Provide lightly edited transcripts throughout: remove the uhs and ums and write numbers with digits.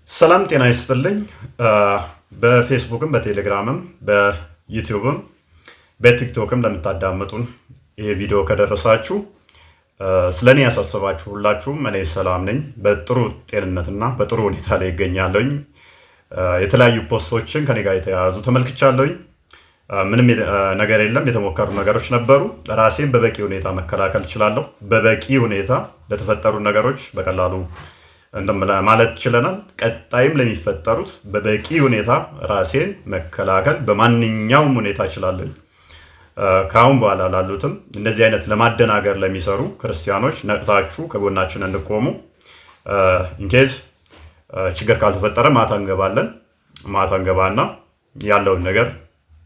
ሰላም ጤና ይስጥልኝ። በፌስቡክም በቴሌግራምም በዩቲዩብም በቲክቶክም ለምታዳምጡን ይሄ ቪዲዮ ከደረሳችሁ ስለኔ ያሳሰባችሁ ሁላችሁም እኔ ሰላም ነኝ። በጥሩ ጤንነትና በጥሩ ሁኔታ ላይ ይገኛለሁኝ። የተለያዩ ፖስቶችን ከኔ ጋር የተያያዙ ተመልክቻለሁኝ። ምንም ነገር የለም። የተሞከሩ ነገሮች ነበሩ። ራሴን በበቂ ሁኔታ መከላከል እችላለሁ። በበቂ ሁኔታ ለተፈጠሩ ነገሮች በቀላሉ ማለት ችለናል። ቀጣይም ለሚፈጠሩት በበቂ ሁኔታ ራሴን መከላከል በማንኛውም ሁኔታ እችላለሁ። ከአሁን በኋላ ላሉትም እንደዚህ አይነት ለማደናገር ለሚሰሩ ክርስቲያኖች ነቅታችሁ ከጎናችን እንቆሙ። ኢንኬዝ ችግር ካልተፈጠረ ማታ እንገባለን። ማታ እንገባና ያለውን ነገር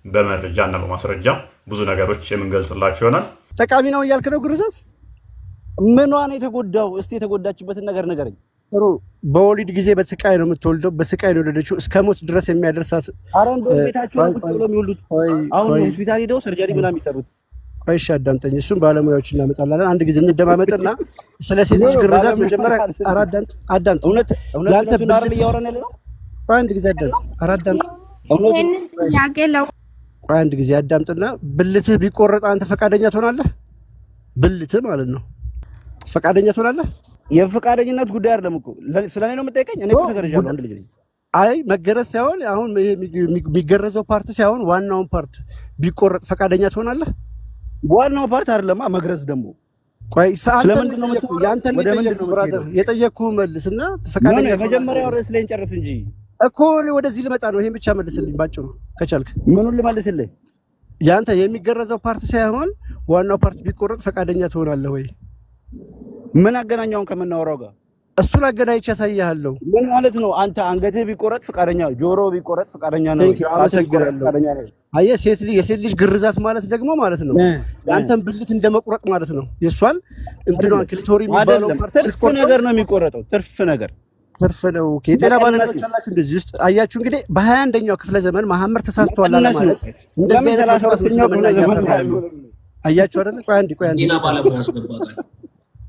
በመረጃ እና በማስረጃ ብዙ ነገሮች የምንገልጽላችሁ ይሆናል። ጠቃሚ ነው እያልክ ነው? ግርዛት ምኗን የተጎዳው? እስቲ የተጎዳችበትን ነገር ንገረኝ። ጥሩ። በወሊድ ጊዜ በስቃይ ነው የምትወልደው፣ በስቃይ ነው የወለደችው። እስከ ሞት ድረስ የሚያደርሳት። አረ እንደው ቤታቸው ነው ቁጭ ብለው የሚወልዱት። አሁን ሆስፒታል ሄደው ሰርጀሪ ምናምን የሚሰሩት። እሺ አዳምጠኝ። እሱም ባለሙያዎችን እናመጣለን። አንድ ጊዜ እንደማመጥና ስለ ሴት ልጅ ግርዛት መጀመሪያ አዳምጥ። እውነት ነው አይደል እያወራን ያለ ነው። አንድ ጊዜ አዳምጥ። አዳምጥ። አንድ ጊዜ አዳምጥና ብልትህ ቢቆረጥ አንተ ፈቃደኛ ትሆናለህ? ብልትህ ማለት ነው። ፈቃደኛ ትሆናለህ? የፈቃደኝነት ጉዳይ አይደለም እኮ ስለኔ ነው የምጠይቀኝ። እኔ እኮ ተገርዣለሁ፣ አንድ ልጅ ነኝ። አይ መገረዝ ሳይሆን አሁን የሚገረዘው ፓርት ሳይሆን ዋናውን ፓርት ቢቆረጥ ፈቃደኛ ትሆናለህ? ዋናው ፓርት አይደለማ መግረዝ ደግሞ። ቆይ ስለምንድን ነው ያንተን ብራዘር የጠየቅኩህ መልስና ፈቃደኛ መጀመሪያው ርዕስ ላይ እንጨርስ እንጂ እኮ ወደዚህ ልመጣ ነው። ይሄን ብቻ መልስልኝ ባጭሩ ከቻልክ። ምኑን ልመልስልህ? ያንተ የሚገረዘው ፓርት ሳይሆን ዋናው ፓርት ቢቆረጥ ፈቃደኛ ትሆናለህ ወይ? ምን አገናኛውን ከምናወራው ጋር? እሱን አገናኝቼ ያሳያለሁ። ምን ማለት ነው? አንተ አንገትህ ቢቆረጥ ፈቃደኛ፣ ጆሮ ቢቆረጥ ፈቃደኛ ነው? አየህ፣ የሴት ልጅ ግርዛት ማለት ደግሞ ማለት ነው ያንተን ብልት እንደመቁረጥ ማለት ነው። የሷን እንትኗን ክሊቶሪ የሚባለው ትርፍ ነገር ነው የሚቆረጠው። ትርፍ ነው። የጤና ባለሙያዎች አላችሁ እንደዚህ ውስጥ አያችሁ። እንግዲህ በ21ኛው ክፍለ ዘመን መሐመድ ተሳስተዋል አለ ማለት እንደዚህ አይነት 34ኛው ክፍለ ዘመን አያችሁ አይደል? ቆይ አንዴ ጤና ባለሙያ አስገባታል።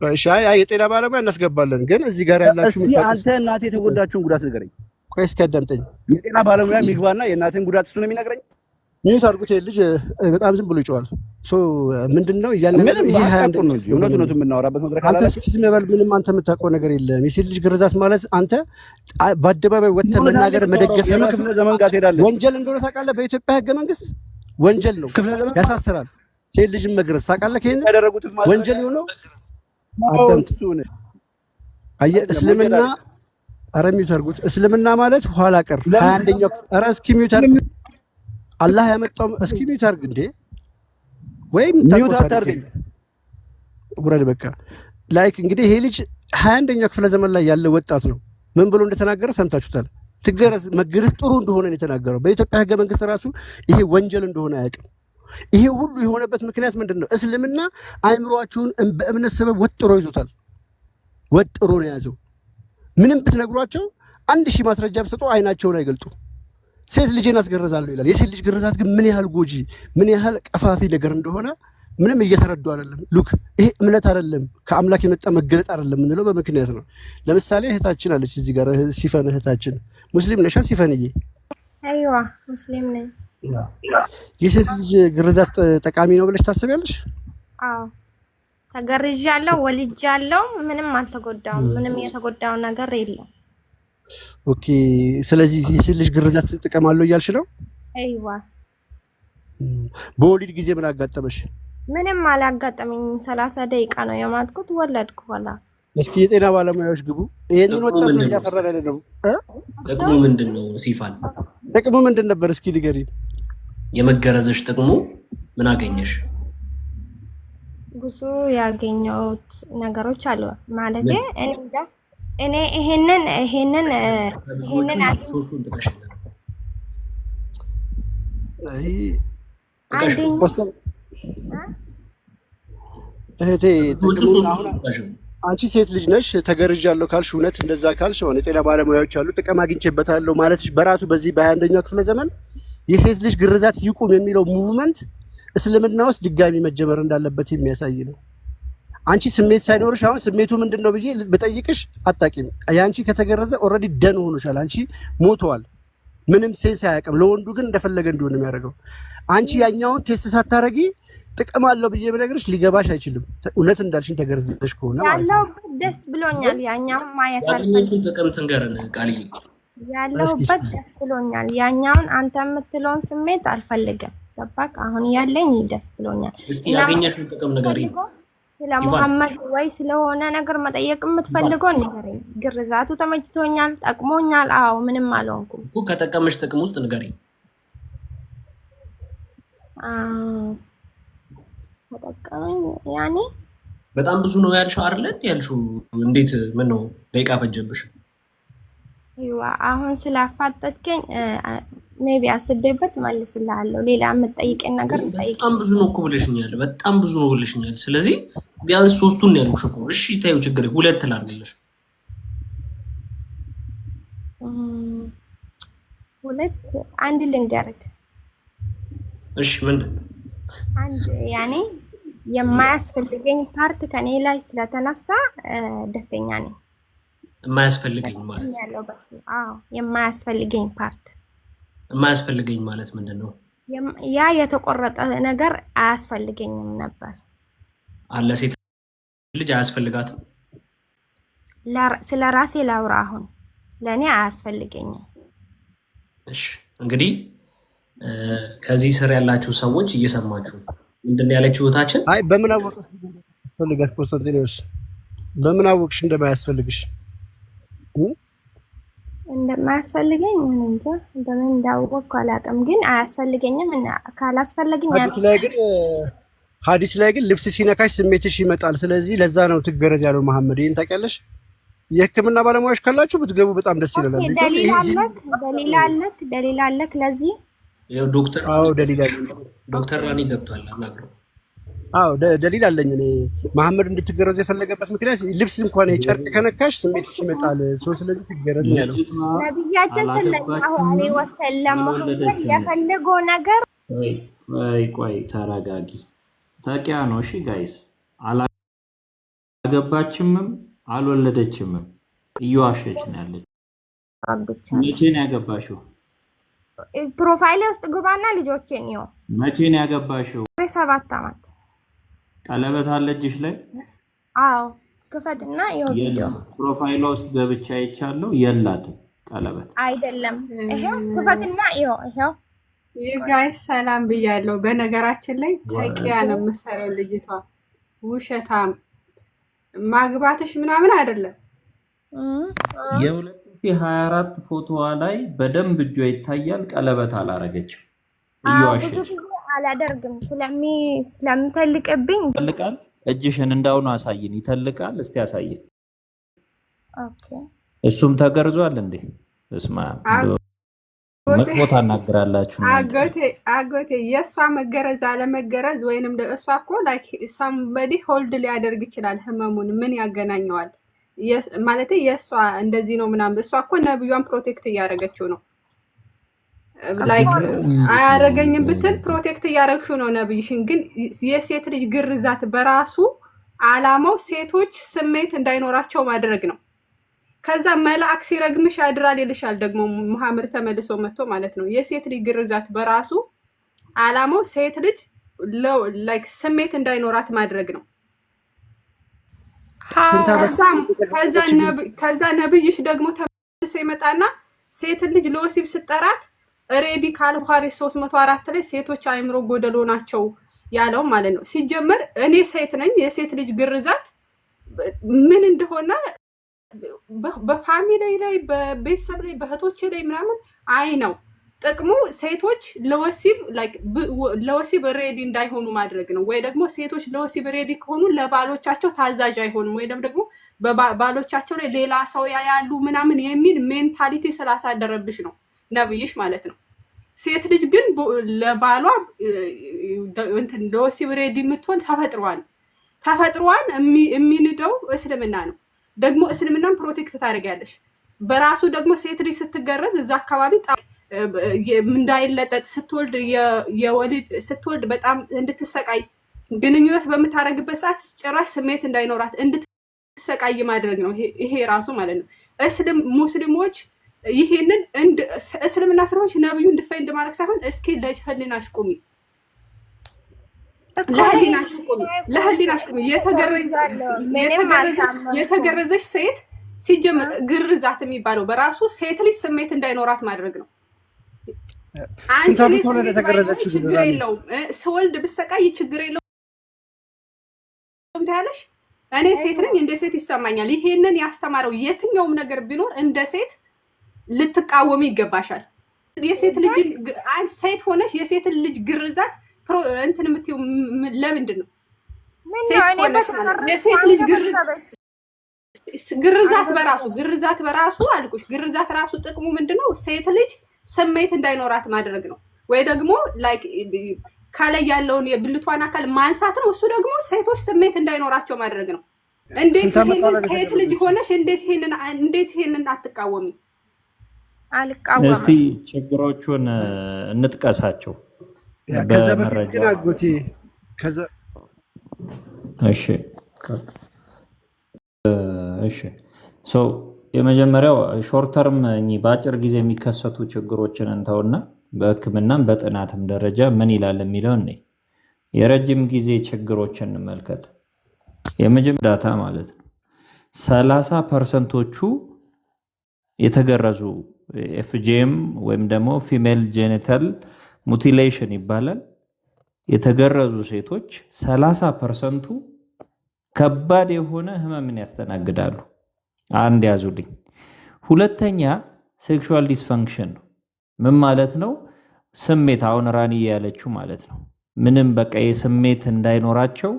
እሺ፣ የጤና ባለሙያ እናስገባለን። ግን እዚህ ጋር ያላችሁ እስቲ አንተ እናቴ የተጎዳችሁን ጉዳት ንገረኝ። ቆይ እስኪ አዳምጠኝ። የጤና ባለሙያ የሚግባና የእናቴን ጉዳት እሱ ነው የሚነግረኝ። ምን ታርጉት? ልጅ በጣም ዝም ብሎ ይጮሃል። ምንድነው እያለ ይሄ እውነቱን የምናወራበት መድረክ አለ። አንተ እስኪ ዝም በል። ምንም አንተ የምታውቀው ነገር የለም። የሴት ልጅ ግርዛት ማለት አንተ በአደባባይ ወጥተህ መናገር መደገፍ ክፍለ ዘመን ጋር ትሄዳለህ። ወንጀል እንደሆነ ታውቃለህ። በኢትዮጵያ ሕገ መንግስት ወንጀል ነው፣ ያሳስራል። ሴት ልጅን መግረዝ ታውቃለህ? ከእኔ ያደረጉት ወንጀል የሆነው አየህ። እስልምና ኧረ ሚውት አድርጉት። እስልምና ማለት ኋላ ቀር 21ኛው ኧረ እስኪ ሚውት አድርግ። አላህ ያመጣው እስኪ ሚውት አድርግ እንዴ! ወይም ሚውት አታርገኝ፣ ውረድ በቃ። ላይክ እንግዲህ ይሄ ልጅ 21ኛው ክፍለ ዘመን ላይ ያለ ወጣት ነው። ምን ብሎ እንደተናገረ ሰምታችሁታል። መገረዝ ጥሩ እንደሆነ ነው የተናገረው። በኢትዮጵያ ሕገ መንግስት ራሱ ይሄ ወንጀል እንደሆነ አያውቅም። ይሄ ሁሉ የሆነበት ምክንያት ምንድነው? እስልምና አእምሮአችሁን በእምነት ሰበብ ወጥሮ ይዞታል። ወጥሮ ነው የያዘው። ምንም ብትነግሯቸው 1000 ማስረጃ ብትሰጡ አይናቸውን አይገልጡ። ሴት ልጅን አስገርዛለሁ ይላል። የሴት ልጅ ግርዛት ግን ምን ያህል ጎጂ፣ ምን ያህል ቀፋፊ ነገር እንደሆነ ምንም እየተረዱ አይደለም። ሉክ ይሄ እምነት አይደለም፣ ከአምላክ የመጣ መገለጥ አይደለም የምንለው በምክንያት ነው። ለምሳሌ እህታችን አለች እዚህ ጋር ሲፈን እህታችን። ሙስሊም ነሻ ሲፈንዬ? አይዋ ሙስሊም ነኝ። የሴት ልጅ ግርዛት ጠቃሚ ነው ብለሽ ታስቢያለሽ? አዎ ተገርዣለሁ፣ ወልጃለሁ። ምንም አልተጎዳውም። ምንም የተጎዳው ነገር የለም። ኦኬ። ስለዚህ የሴት ልጅ ግርዛት ጥቅም አለው እያልሽ ነው? አይዋ። በወሊድ ጊዜ ምን አጋጠመሽ? ምንም አላጋጠመኝም። 30 ደቂቃ ነው የማጥኩት፣ ወለድኩ። ወላስ እስኪ የጤና ባለሙያዎች ግቡ። ይሄንን ወጣት ነው እያፈራን ያለ ነው። ጥቅሙ ምንድነው? ሲፋል ጥቅሙ ምንድን ነበር? እስኪ ንገሪኝ። የመገረዝሽ ጥቅሙ ምን አገኘሽ? ብዙ ያገኘሁት ነገሮች አሉ ማለት እኔ ይሄንን ሶስቱን ጥቀሽልኝ። እህቴ አንቺ ሴት ልጅ ነሽ፣ ተገርዣለሁ ካልሽ እውነት እንደዛ ካልሽ ሆነ የጤና ባለሙያዎች አሉ ጥቅም አግኝቼበታለሁ ማለትሽ በራሱ በዚህ በ21ኛው ክፍለ ዘመን የሴት ልጅ ግርዛት ይቁም የሚለው ሙቭመንት እስልምና ውስጥ ድጋሚ መጀመር እንዳለበት የሚያሳይ ነው። አንቺ ስሜት ሳይኖርሽ አሁን ስሜቱ ምንድነው ብዬ በጠይቅሽ አጣቂም ያንቺ ከተገረዘ ኦሬዲ ደን ሆኖሻል። አንቺ ሞተዋል። ምንም ሴንስ አያውቅም። ለወንዱ ግን እንደፈለገ እንዲሆን የሚያደርገው አንቺ ያኛውን ቴስት ሳታረጊ ጥቅም አለው ብዬ ብነግርሽ ሊገባሽ አይችልም። እውነት እንዳልሽኝ ተገረዘሽ ከሆነ ያለው ደስ ብሎኛል። ያኛው ማየት ያገኘችውን ጥቅም ትንገረን ቃልዬ። ያለውበት ደስ ብሎኛል። ያኛውን አንተ የምትለውን ስሜት አልፈልግም። ገባክ? አሁን ያለኝ ደስ ብሎኛል። እስቲ ያገኘሽውን ጥቅም ንገሪኝ። ስለ ሙሐመድ ወይ ስለሆነ ነገር መጠየቅ የምትፈልገው ንገረኝ። ግርዛቱ ተመችቶኛል፣ ጠቅሞኛል። አዎ ምንም አልሆንኩም እኮ። ከጠቀመሽ ጥቅም ውስጥ ንገሪኝ። ተጠቀመኝ ያኔ በጣም ብዙ ነው ያልሽው አይደል? ያልሽው እንዴት ምን ነው ደቂቃ ፈጀብሽ? ይዋ አሁን ስላፋጠጥከኝ ሜቢ አስቤበት መልስልሃለሁ። ሌላ የምትጠይቀኝ ነገር ጠይቅ። በጣም ብዙ ነው እኮ ብለሽኛል። በጣም ብዙ ነው ብለሽኛል። ስለዚህ ቢያንስ 3ቱን ያልኩሽ እኮ። እሺ ታዩ ችግር 2 ላድርግልሽ። 2 አንድ ልንገርክ። እሺ ምንድን ነው? አንድ ያኔ የማያስፈልገኝ ፓርት ከኔ ላይ ስለተነሳ ደስተኛ ነኝ። የማያስፈልገኝ ማለት ያለው በሱ የማያስፈልገኝ ፓርት። የማያስፈልገኝ ማለት ምንድን ነው? ያ የተቆረጠ ነገር አያስፈልገኝም ነበር። አለ ሴት ልጅ አያስፈልጋትም። ስለ ራሴ ላውራ። አሁን ለእኔ አያስፈልገኝም። እሺ እንግዲህ ከዚህ ስር ያላችሁ ሰዎች እየሰማችሁ ምንድን ያለችው እህታችን? አይ በምን አወቅሽ ፈልጋሽ ኮንስታንቲኖስ በምን አወቅሽ እንደማያስፈልግሽ? እንደማያስፈልገኝ እንጃ በምን እንዳወቅኩ አላውቅም፣ ግን አያስፈልገኝም እና ካላስፈልገኝ ሐዲስ ላይ ግን ልብስ ሲነካሽ ስሜትሽ ይመጣል። ስለዚህ ለዛ ነው ትገረዝ ያለው መሐመድ። ይሄን ታውቂያለሽ? የሕክምና ባለሙያዎች ካላችሁ ብትገቡ በጣም ደስ ይላል። ደሊል አለክ ለዚህ ያው ዶክተር ደሊል አለኝ። ዶክተር ራኒ ገብቷል አናግረው። ደሊል አለኝ እኔ መሐመድ እንድትገረዝ የፈለገበት ምክንያት ልብስ እንኳን የጨርቅ ከነካሽ ስሜትሽ ይመጣል። ስለዚህ ትገረዝ ያለው ነብያችን ሰለላሁ ዐለይሂ ወሰለም የፈለገው ነገር። ቆይ ተረጋጊ። ታቂያ ነው። እሺ ጋይስ፣ አላገባችምም አልወለደችምም እየዋሸች ነው ያለች። መቼ ነው ያገባሽው? ፕሮፋይል ውስጥ ግባና ልጆቼን ይው። መቼ ነው ያገባሽው? 7 ዓመት። ቀለበት አለ እጅሽ ላይ? አዎ ክፈትና ይው ቪዲዮ። ፕሮፋይሏ ውስጥ ገብቻ አይቻለሁ። የላትም ቀለበት። አይደለም ይሄው ክፈትና ይው። ይሄው ጋይስ ሰላም ብያለሁ። በነገራችን ላይ ታቂያ ነው የምትሰራው ልጅቷ። ውሸታም ማግባትሽ ምናምን አይደለም። የ2024 ፎቶዋ ላይ በደንብ እጇ ይታያል። ቀለበት አላረገችም። ብዙ ጊዜ አላደርግም ስለምተልቅብኝ። ይተልቃል። እጅሽን እንዳውኑ አሳይን። ይተልቃል። እስቲ አሳይን። ኦኬ እሱም ተገርዟል እንዴ? በስማ መጥፎ ታናግራላችሁ። አጎቴ የእሷ መገረዝ አለመገረዝ ወይንም እሷ እኮ ላይክ ሳምበዲ ሆልድ ሊያደርግ ይችላል ህመሙን። ምን ያገናኘዋል? ማለት የእሷ እንደዚህ ነው ምናምን። እሷ እኮ ነብዩን ፕሮቴክት እያደረገችው ነው። ላይክ አያረገኝም ብትል ፕሮቴክት እያደረግሽው ነው ነብይሽን። ግን የሴት ልጅ ግርዛት በራሱ አላማው ሴቶች ስሜት እንዳይኖራቸው ማድረግ ነው። ከዛ መልአክ ሲረግምሽ ያድራል ይልሻል። ደግሞ መሐመድ ተመልሶ መጥቶ ማለት ነው። የሴት ልጅ ግርዛት በራሱ አላማው ሴት ልጅ ላይክ ስሜት እንዳይኖራት ማድረግ ነው። ከዛ ነብይሽ ደግሞ ተመልሶ ይመጣና ሴት ልጅ ለወሲብ ስጠራት ሬዲ ካልቡኻሪ 304 ላይ ሴቶች አእምሮ ጎደሎ ናቸው ያለው ማለት ነው። ሲጀመር እኔ ሴት ነኝ። የሴት ልጅ ግርዛት ምን እንደሆነ በፋሚሊ ላይ በቤተሰብ ላይ በእህቶች ላይ ምናምን አይ ነው ጥቅሙ ሴቶች ለወሲብ ሬዲ እንዳይሆኑ ማድረግ ነው። ወይ ደግሞ ሴቶች ለወሲብ ሬዲ ከሆኑ ለባሎቻቸው ታዛዥ አይሆኑም፣ ወይ ደግሞ በባሎቻቸው ላይ ሌላ ሰው ያያሉ ምናምን የሚል ሜንታሊቲ ስላሳደረብሽ ነው ነብይሽ ማለት ነው። ሴት ልጅ ግን ለባሏ ለወሲብ ሬዲ የምትሆን ተፈጥሯን የሚንደው እስልምና ነው። ደግሞ እስልምናን ፕሮቴክት ታደርጊያለሽ። በራሱ ደግሞ ሴት ልጅ ስትገረዝ እዛ አካባቢ እንዳይለጠጥ ስትወልድ በጣም እንድትሰቃይ ግንኙነት በምታረግበት ሰዓት ጭራሽ ስሜት እንዳይኖራት እንድትሰቃይ ማድረግ ነው። ይሄ ራሱ ማለት ነው። ሙስሊሞች ይሄንን እስልምና ስለሆንሽ ነብዩን ዲፌንድ ማድረግ ሳይሆን እስኪ ለህሊናሽ ቁሚ፣ ለህሊናሽ ቁሚ። የተገረዘች ሴት ሲጀምር ግርዛት የሚባለው በራሱ ሴት ልጅ ስሜት እንዳይኖራት ማድረግ ነው። አንቺ ችግር የለውም ስወልድ ብሰቃይ ችግር የለውም ታያለሽ። እኔ ሴት ነኝ፣ እንደ ሴት ይሰማኛል። ይሄንን ያስተማረው የትኛውም ነገር ቢኖር እንደ ሴት ልትቃወሚ ይገባሻል። የሴት ልጅ ሴት ሆነሽ የሴት ልጅ ግርዛት እንትን የምትይው ለምንድን ነው? የሴት ልጅ ግርዛት በራሱ አልኩሽ፣ ግርዛት ራሱ ጥቅሙ ምንድነው? ሴት ልጅ ስሜት እንዳይኖራት ማድረግ ነው። ወይ ደግሞ ላይክ ካላይ ያለውን የብልቷን አካል ማንሳት ነው። እሱ ደግሞ ሴቶች ስሜት እንዳይኖራቸው ማድረግ ነው። እንዴት ሴት ልጅ ሆነሽ እንዴት ይሄንን አትቃወሚ? አልቃወም። እስቲ ችግሮቹን እንጥቀሳቸው በመረጃ። እሺ የመጀመሪያው ሾርት ተርም በአጭር ጊዜ የሚከሰቱ ችግሮችን እንተውና በሕክምናም በጥናትም ደረጃ ምን ይላል የሚለው እኔ የረጅም ጊዜ ችግሮችን እንመልከት። የመጀመሪያ ዳታ ማለት ነው 30%ዎቹ የተገረዙ ኤፍጂኤም ወይም ደግሞ ፊሜል ጄኒታል ሙቲሌሽን ይባላል። የተገረዙ ሴቶች 30%ቱ ከባድ የሆነ ህመምን ያስተናግዳሉ። አንድ ያዙልኝ። ሁለተኛ ሴክሹዋል ዲስፈንክሽን ነው። ምን ማለት ነው? ስሜት አሁን ራኒ ያለችው ማለት ነው። ምንም በቃ የስሜት እንዳይኖራቸው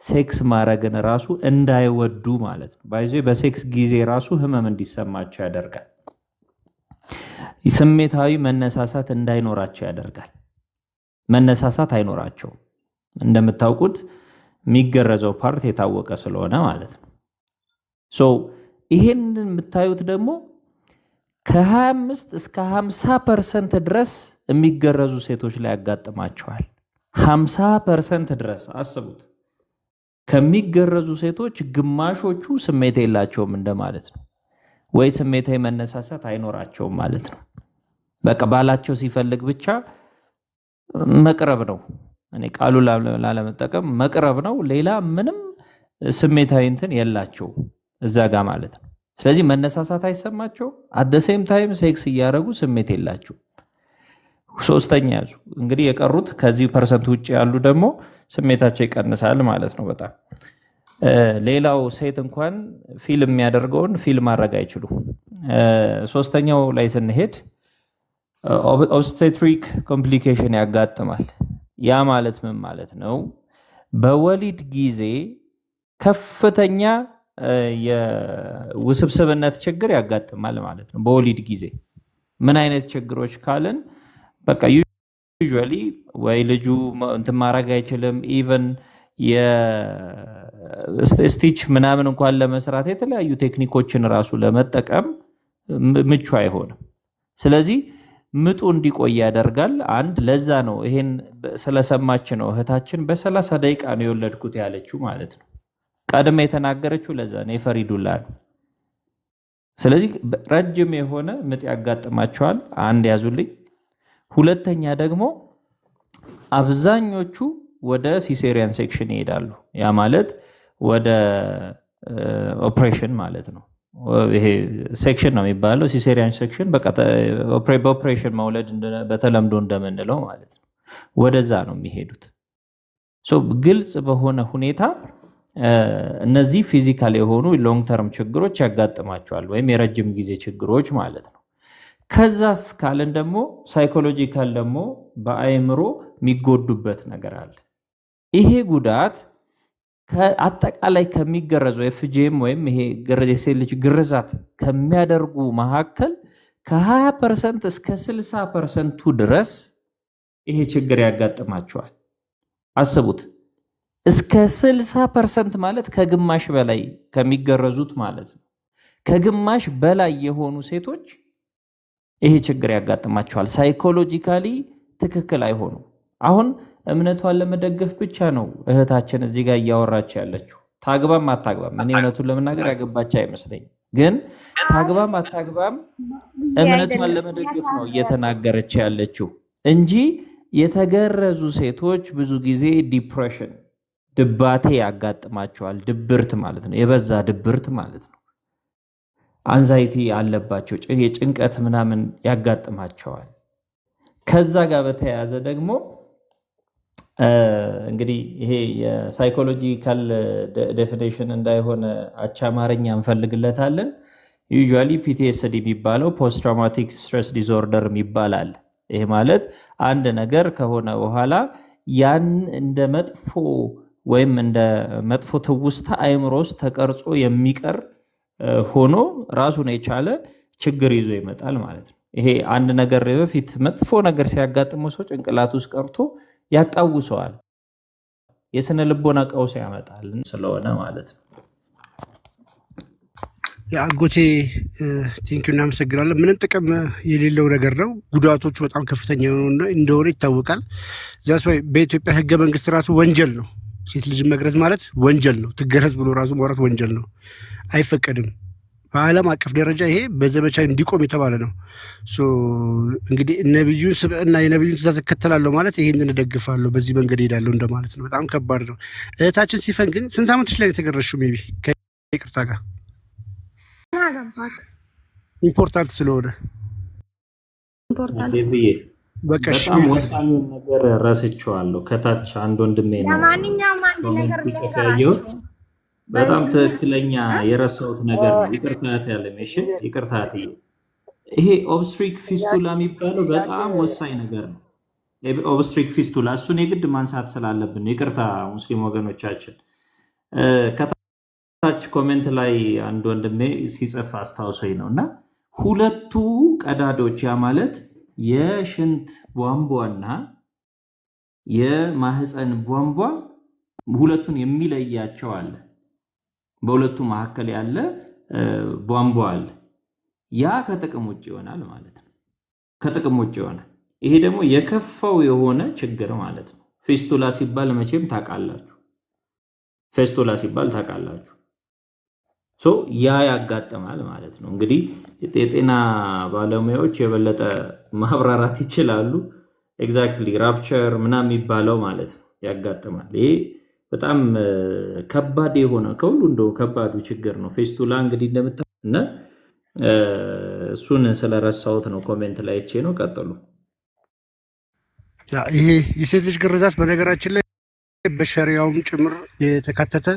ሴክስ ማድረግን ራሱ እንዳይወዱ ማለት ነው። ባይዞ በሴክስ ጊዜ ራሱ ህመም እንዲሰማቸው ያደርጋል። ስሜታዊ መነሳሳት እንዳይኖራቸው ያደርጋል። መነሳሳት አይኖራቸውም። እንደምታውቁት የሚገረዘው ፓርት የታወቀ ስለሆነ ማለት ነው። ይሄንን የምታዩት ደግሞ ከ25 እስከ 50% ድረስ የሚገረዙ ሴቶች ላይ ያጋጥማቸዋል። 50% ድረስ አስቡት። ከሚገረዙ ሴቶች ግማሾቹ ስሜት የላቸውም እንደማለት ነው፣ ወይ ስሜታዊ መነሳሳት አይኖራቸውም ማለት ነው። በቃ ባላቸው ሲፈልግ ብቻ መቅረብ ነው። እኔ ቃሉ ላለመጠቀም መቅረብ ነው። ሌላ ምንም ስሜታዊ እንትን የላቸውም እዛ ጋር ማለት ነው። ስለዚህ መነሳሳት አይሰማቸው፣ አት ሴም ታይም ሴክስ እያደረጉ ስሜት የላቸው። ሶስተኛ ያዙ እንግዲህ የቀሩት ከዚህ ፐርሰንት ውጭ ያሉ ደግሞ ስሜታቸው ይቀንሳል ማለት ነው በጣም። ሌላው ሴት እንኳን ፊልም የሚያደርገውን ፊልም ማድረግ አይችሉም። ሶስተኛው ላይ ስንሄድ ኦብስቴትሪክ ኮምፕሊኬሽን ያጋጥማል። ያ ማለት ምን ማለት ነው? በወሊድ ጊዜ ከፍተኛ የውስብስብነት ችግር ያጋጥማል ማለት ነው። በወሊድ ጊዜ ምን አይነት ችግሮች ካልን በቃ ዩዥዋሊ ወይ ልጁ እንትን ማድረግ አይችልም። ኢቨን የስቲች ምናምን እንኳን ለመስራት የተለያዩ ቴክኒኮችን ራሱ ለመጠቀም ምቹ አይሆንም። ስለዚህ ምጡ እንዲቆይ ያደርጋል። አንድ ለዛ ነው ይሄን ስለሰማች ነው እህታችን በ30 ደቂቃ ነው የወለድኩት ያለችው ማለት ነው። ቀድማ የተናገረችው ለዛ ነው የፈሪዱላ ነው። ስለዚህ ረጅም የሆነ ምጥ ያጋጥማቸዋል። አንድ ያዙልኝ። ሁለተኛ ደግሞ አብዛኞቹ ወደ ሲሴሪያን ሴክሽን ይሄዳሉ። ያ ማለት ወደ ኦፕሬሽን ማለት ነው። ይሄ ሴክሽን ነው የሚባለው ሲሴሪያን ሴክሽን፣ በኦፕሬሽን መውለድ በተለምዶ እንደምንለው ማለት ነው። ወደዛ ነው የሚሄዱት። ግልጽ በሆነ ሁኔታ እነዚህ ፊዚካል የሆኑ ሎንግ ተርም ችግሮች ያጋጥማቸዋል፣ ወይም የረጅም ጊዜ ችግሮች ማለት ነው። ከዛስ ካልን ደግሞ ሳይኮሎጂካል ደግሞ በአእምሮ የሚጎዱበት ነገር አለ። ይሄ ጉዳት አጠቃላይ ከሚገረዘው ኤፍጂኤም ወይም ይሄ የሴት ልጅ ግርዛት ከሚያደርጉ መካከል ከ20% እስከ 60%ቱ ድረስ ይሄ ችግር ያጋጥማቸዋል። አስቡት፣ እስከ 60% ማለት ከግማሽ በላይ ከሚገረዙት ማለት ነው። ከግማሽ በላይ የሆኑ ሴቶች ይሄ ችግር ያጋጥማቸዋል። ሳይኮሎጂካሊ ትክክል አይሆኑ። አሁን እምነቷን ለመደገፍ ብቻ ነው እህታችን እዚህ ጋር እያወራች ያለችው። ታግባም አታግባም እኔ እውነቱን ለመናገር ያገባች አይመስለኝም። ግን ታግባም አታግባም እምነቷን ለመደገፍ ነው እየተናገረች ያለችው እንጂ የተገረዙ ሴቶች ብዙ ጊዜ ዲፕሬሽን ድባቴ ያጋጥማቸዋል። ድብርት ማለት ነው፣ የበዛ ድብርት ማለት ነው። አንዛይቲ አለባቸው፣ የጭንቀት ምናምን ያጋጥማቸዋል። ከዛ ጋር በተያያዘ ደግሞ እንግዲህ ይሄ የሳይኮሎጂካል ዴፊኒሽን እንዳይሆን አቻ አማርኛ እንፈልግለታለን። ዩዥዋሊ ፒቲኤስዲ የሚባለው ፖስት ትራውማቲክ ስትሬስ ዲስኦርደር ይባላል። ይሄ ማለት አንድ ነገር ከሆነ በኋላ ያን እንደ መጥፎ ወይም እንደ መጥፎ ትውስታ አእምሮ ውስጥ ተቀርጾ የሚቀር ሆኖ ራሱን የቻለ ችግር ይዞ ይመጣል ማለት ነው። ይሄ አንድ ነገር በፊት መጥፎ ነገር ሲያጋጥመው ሰው ጭንቅላት ውስጥ ቀርቶ ያቃውሰዋል፣ የስነ ልቦና ቀውስ ያመጣል ስለሆነ ማለት ነው። የአጎቴ ቴንኪው እናመሰግናለን። ምንም ጥቅም የሌለው ነገር ነው። ጉዳቶቹ በጣም ከፍተኛ እንደሆነ ይታወቃል። ዛስ ወይ በኢትዮጵያ ህገ መንግስት ራሱ ወንጀል ነው። ሴት ልጅ መግረዝ ማለት ወንጀል ነው። ትገረዝ ብሎ ራሱ ማውራት ወንጀል ነው፣ አይፈቀድም። በዓለም አቀፍ ደረጃ ይሄ በዘመቻ እንዲቆም የተባለ ነው። እንግዲህ ነብዩን ስብዕና የነብዩን ትእዛዝ እከተላለሁ ማለት ይሄንን እደግፋለሁ፣ በዚህ መንገድ ሄዳለሁ እንደማለት ነው። በጣም ከባድ ነው። እህታችን ሲፈን ግን ስንት ዓመትሽ ላይ የተገረዝሽው? ሜይ ቢ ከይቅርታ ጋር ኢምፖርታንት ስለሆነ በጣም ወሳኙን ነገር ረስቼዋለሁ። ከታች አንድ ወንድሜ ነው ለማንኛውም አንድ ነገር ያየሁት በጣም ትክክለኛ የረሳሁት ነገር ነው። ይቅርታት ያለም እሺ፣ ይቅርታት። ይሄ ኦብስትሪክ ፊስቱላ የሚባለው በጣም ወሳኝ ነገር ነው። ኦብስትሪክ ፊስቱላ እሱን የግድ ማንሳት ስላለብን ይቅርታ ሙስሊም ወገኖቻችን። ከታች ኮሜንት ላይ አንድ ወንድሜ ሲጽፍ አስታውሶኝ ነው እና ሁለቱ ቀዳዶች ያ ማለት የሽንት ቧንቧና የማህፀን ቧንቧ ሁለቱን የሚለያቸው አለ። በሁለቱ መካከል ያለ ቧንቧ አለ። ያ ከጥቅም ውጭ ይሆናል ማለት ነው። ከጥቅም ውጭ ይሆናል። ይሄ ደግሞ የከፋው የሆነ ችግር ማለት ነው። ፌስቱላ ሲባል መቼም ታውቃላችሁ። ፌስቱላ ሲባል ታውቃላችሁ። ያ ያጋጥማል ማለት ነው። እንግዲህ የጤና ባለሙያዎች የበለጠ ማብራራት ይችላሉ። ኤግዛክትሊ ራፕቸር ምናምን የሚባለው ማለት ነው ያጋጥማል። ይሄ በጣም ከባድ የሆነ ከሁሉ እንደው ከባዱ ችግር ነው ፌስቱላ። እንግዲህ እንደምታውቁ እና እሱን ስለረሳሁት ነው ኮሜንት ላይ እቼ ነው። ቀጥሉ። ይሄ የሴት ልጅ ግርዛት በነገራችን ላይ በሸሪያውም ጭምር የተካተተ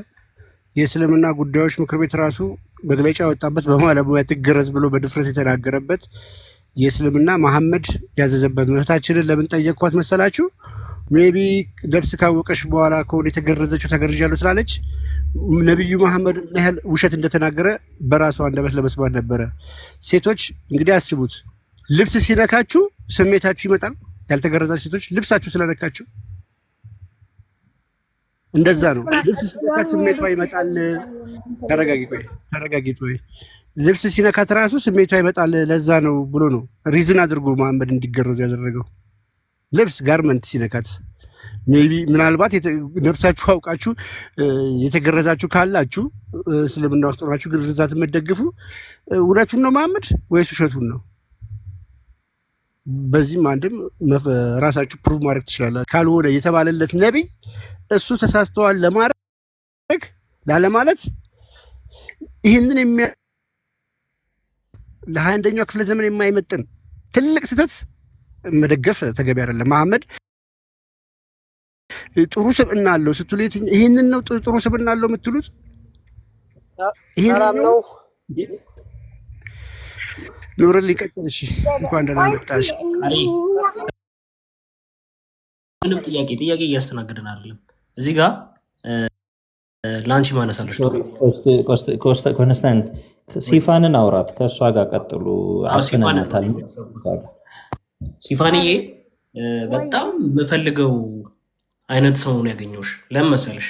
የእስልምና ጉዳዮች ምክር ቤት ራሱ መግለጫ ያወጣበት በማለሙያ ትገረዝ ብሎ በድፍረት የተናገረበት የእስልምና መሐመድ ያዘዘበት ነው። እህታችንን ለምን ጠየቅኳት መሰላችሁ? ሜቢ ነብስ ካወቀሽ በኋላ ከሆነ የተገረዘችው ተገርዣለሁ ስላለች ነቢዩ መሐመድ ምን ያህል ውሸት እንደተናገረ በራሷ አንደበት ለመስማት ነበረ። ሴቶች እንግዲህ አስቡት፣ ልብስ ሲነካችሁ ስሜታችሁ ይመጣል። ያልተገረዛችሁ ሴቶች ልብሳችሁ ስለነካችሁ እንደዛ ነው። ልብስ ሲነካ ስሜቷ ይመጣል። ተረጋጊት ወይ ልብስ ሲነካት ራሱ ስሜቷ ይመጣል። ለዛ ነው ብሎ ነው ሪዝን አድርጎ መሐመድ እንዲገረዙ ያደረገው። ልብስ ጋርመንት ሲነካት ሜቢ ምናልባት ነፍሳችሁ አውቃችሁ የተገረዛችሁ ካላችሁ እስልምና ውስጥ ሆናችሁ ግርዛት የምትደግፉ እውነቱን ነው መሐመድ ወይስ ውሸቱን ነው? በዚህም አንድም ራሳችሁ ፕሩቭ ማድረግ ትችላላችሁ። ካልሆነ የተባለለት ነቢይ እሱ ተሳስተዋል ለማድረግ ላለማለት ይህንን ለ21ኛው ክፍለ ዘመን የማይመጥን ትልቅ ስህተት መደገፍ ተገቢ አይደለም። መሐመድ ጥሩ ስብዕና አለው ስትሉ ይህንን ነው ጥሩ ስብዕና አለው የምትሉት? ይህንን ነው ኑር ሊቀጥል። እሺ እንኳን ደህና መጣሽ። ምንም ጥያቄ እያስተናገድን አይደለም። እዚህ ጋር ላንቺ ማነሳለች ኮንስታንት ሲፋንን አውራት፣ ከእሷ ጋር ቀጥሉ። አስነናታል። ሲፋንዬ በጣም የምፈልገው አይነት ሰው ነው ያገኘሁሽ። ለምን መሰለሽ?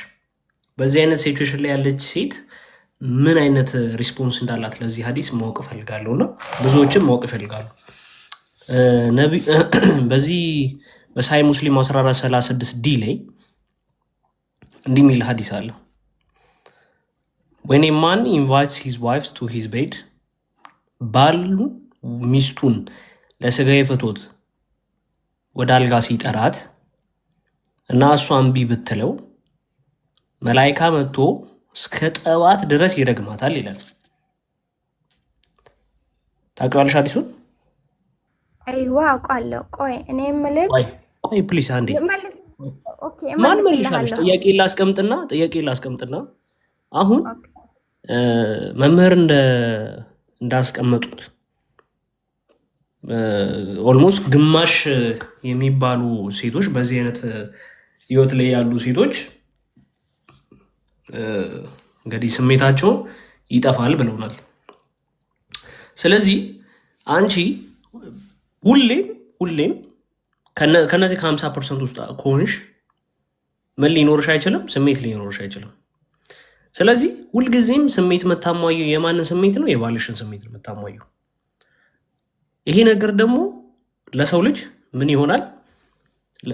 በዚህ አይነት ሲቹዌሽን ላይ ያለች ሴት ምን አይነት ሪስፖንስ እንዳላት ለዚህ ሀዲስ ማወቅ እፈልጋለሁ እና ብዙዎችም ማወቅ ይፈልጋሉ። በዚህ በሳይ ሙስሊም 1436 ዲ ላይ እንዲህ የሚል ሀዲስ አለ። when a man invites his wife to his bed ባሉ ሚስቱን ለስጋዊ ፍትወት ወደ አልጋ ሲጠራት እና እሷ እምቢ ብትለው መላኢካ መጥቶ እስከ ጠዋት ድረስ ይረግማታል ይላል። ታውቂዋለሽ ሀዲሱን? አይዋ አውቃለሁ። ቆይ እኔ የምልህ ቆይ ፕሊስ አንዴ ኦኬ ማን መልሻለሽ? ጥያቄ ላስቀምጥና አሁን መምህር እንዳስቀመጡት ኦልሞስት ግማሽ የሚባሉ ሴቶች በዚህ አይነት ህይወት ላይ ያሉ ሴቶች እንግዲህ ስሜታቸው ይጠፋል ብለውናል። ስለዚህ አንቺ ሁሌም ከነዚህ ከ50% ውስጥ ከሆንሽ ምን ሊኖርሽ አይችልም? ስሜት ሊኖርሽ አይችልም። ስለዚህ ሁልጊዜም ስሜት መታሟዩ የማንን ስሜት ነው? የባልሽን ስሜት ነው መታሟዩ። ይሄ ነገር ደግሞ ለሰው ልጅ ምን ይሆናል?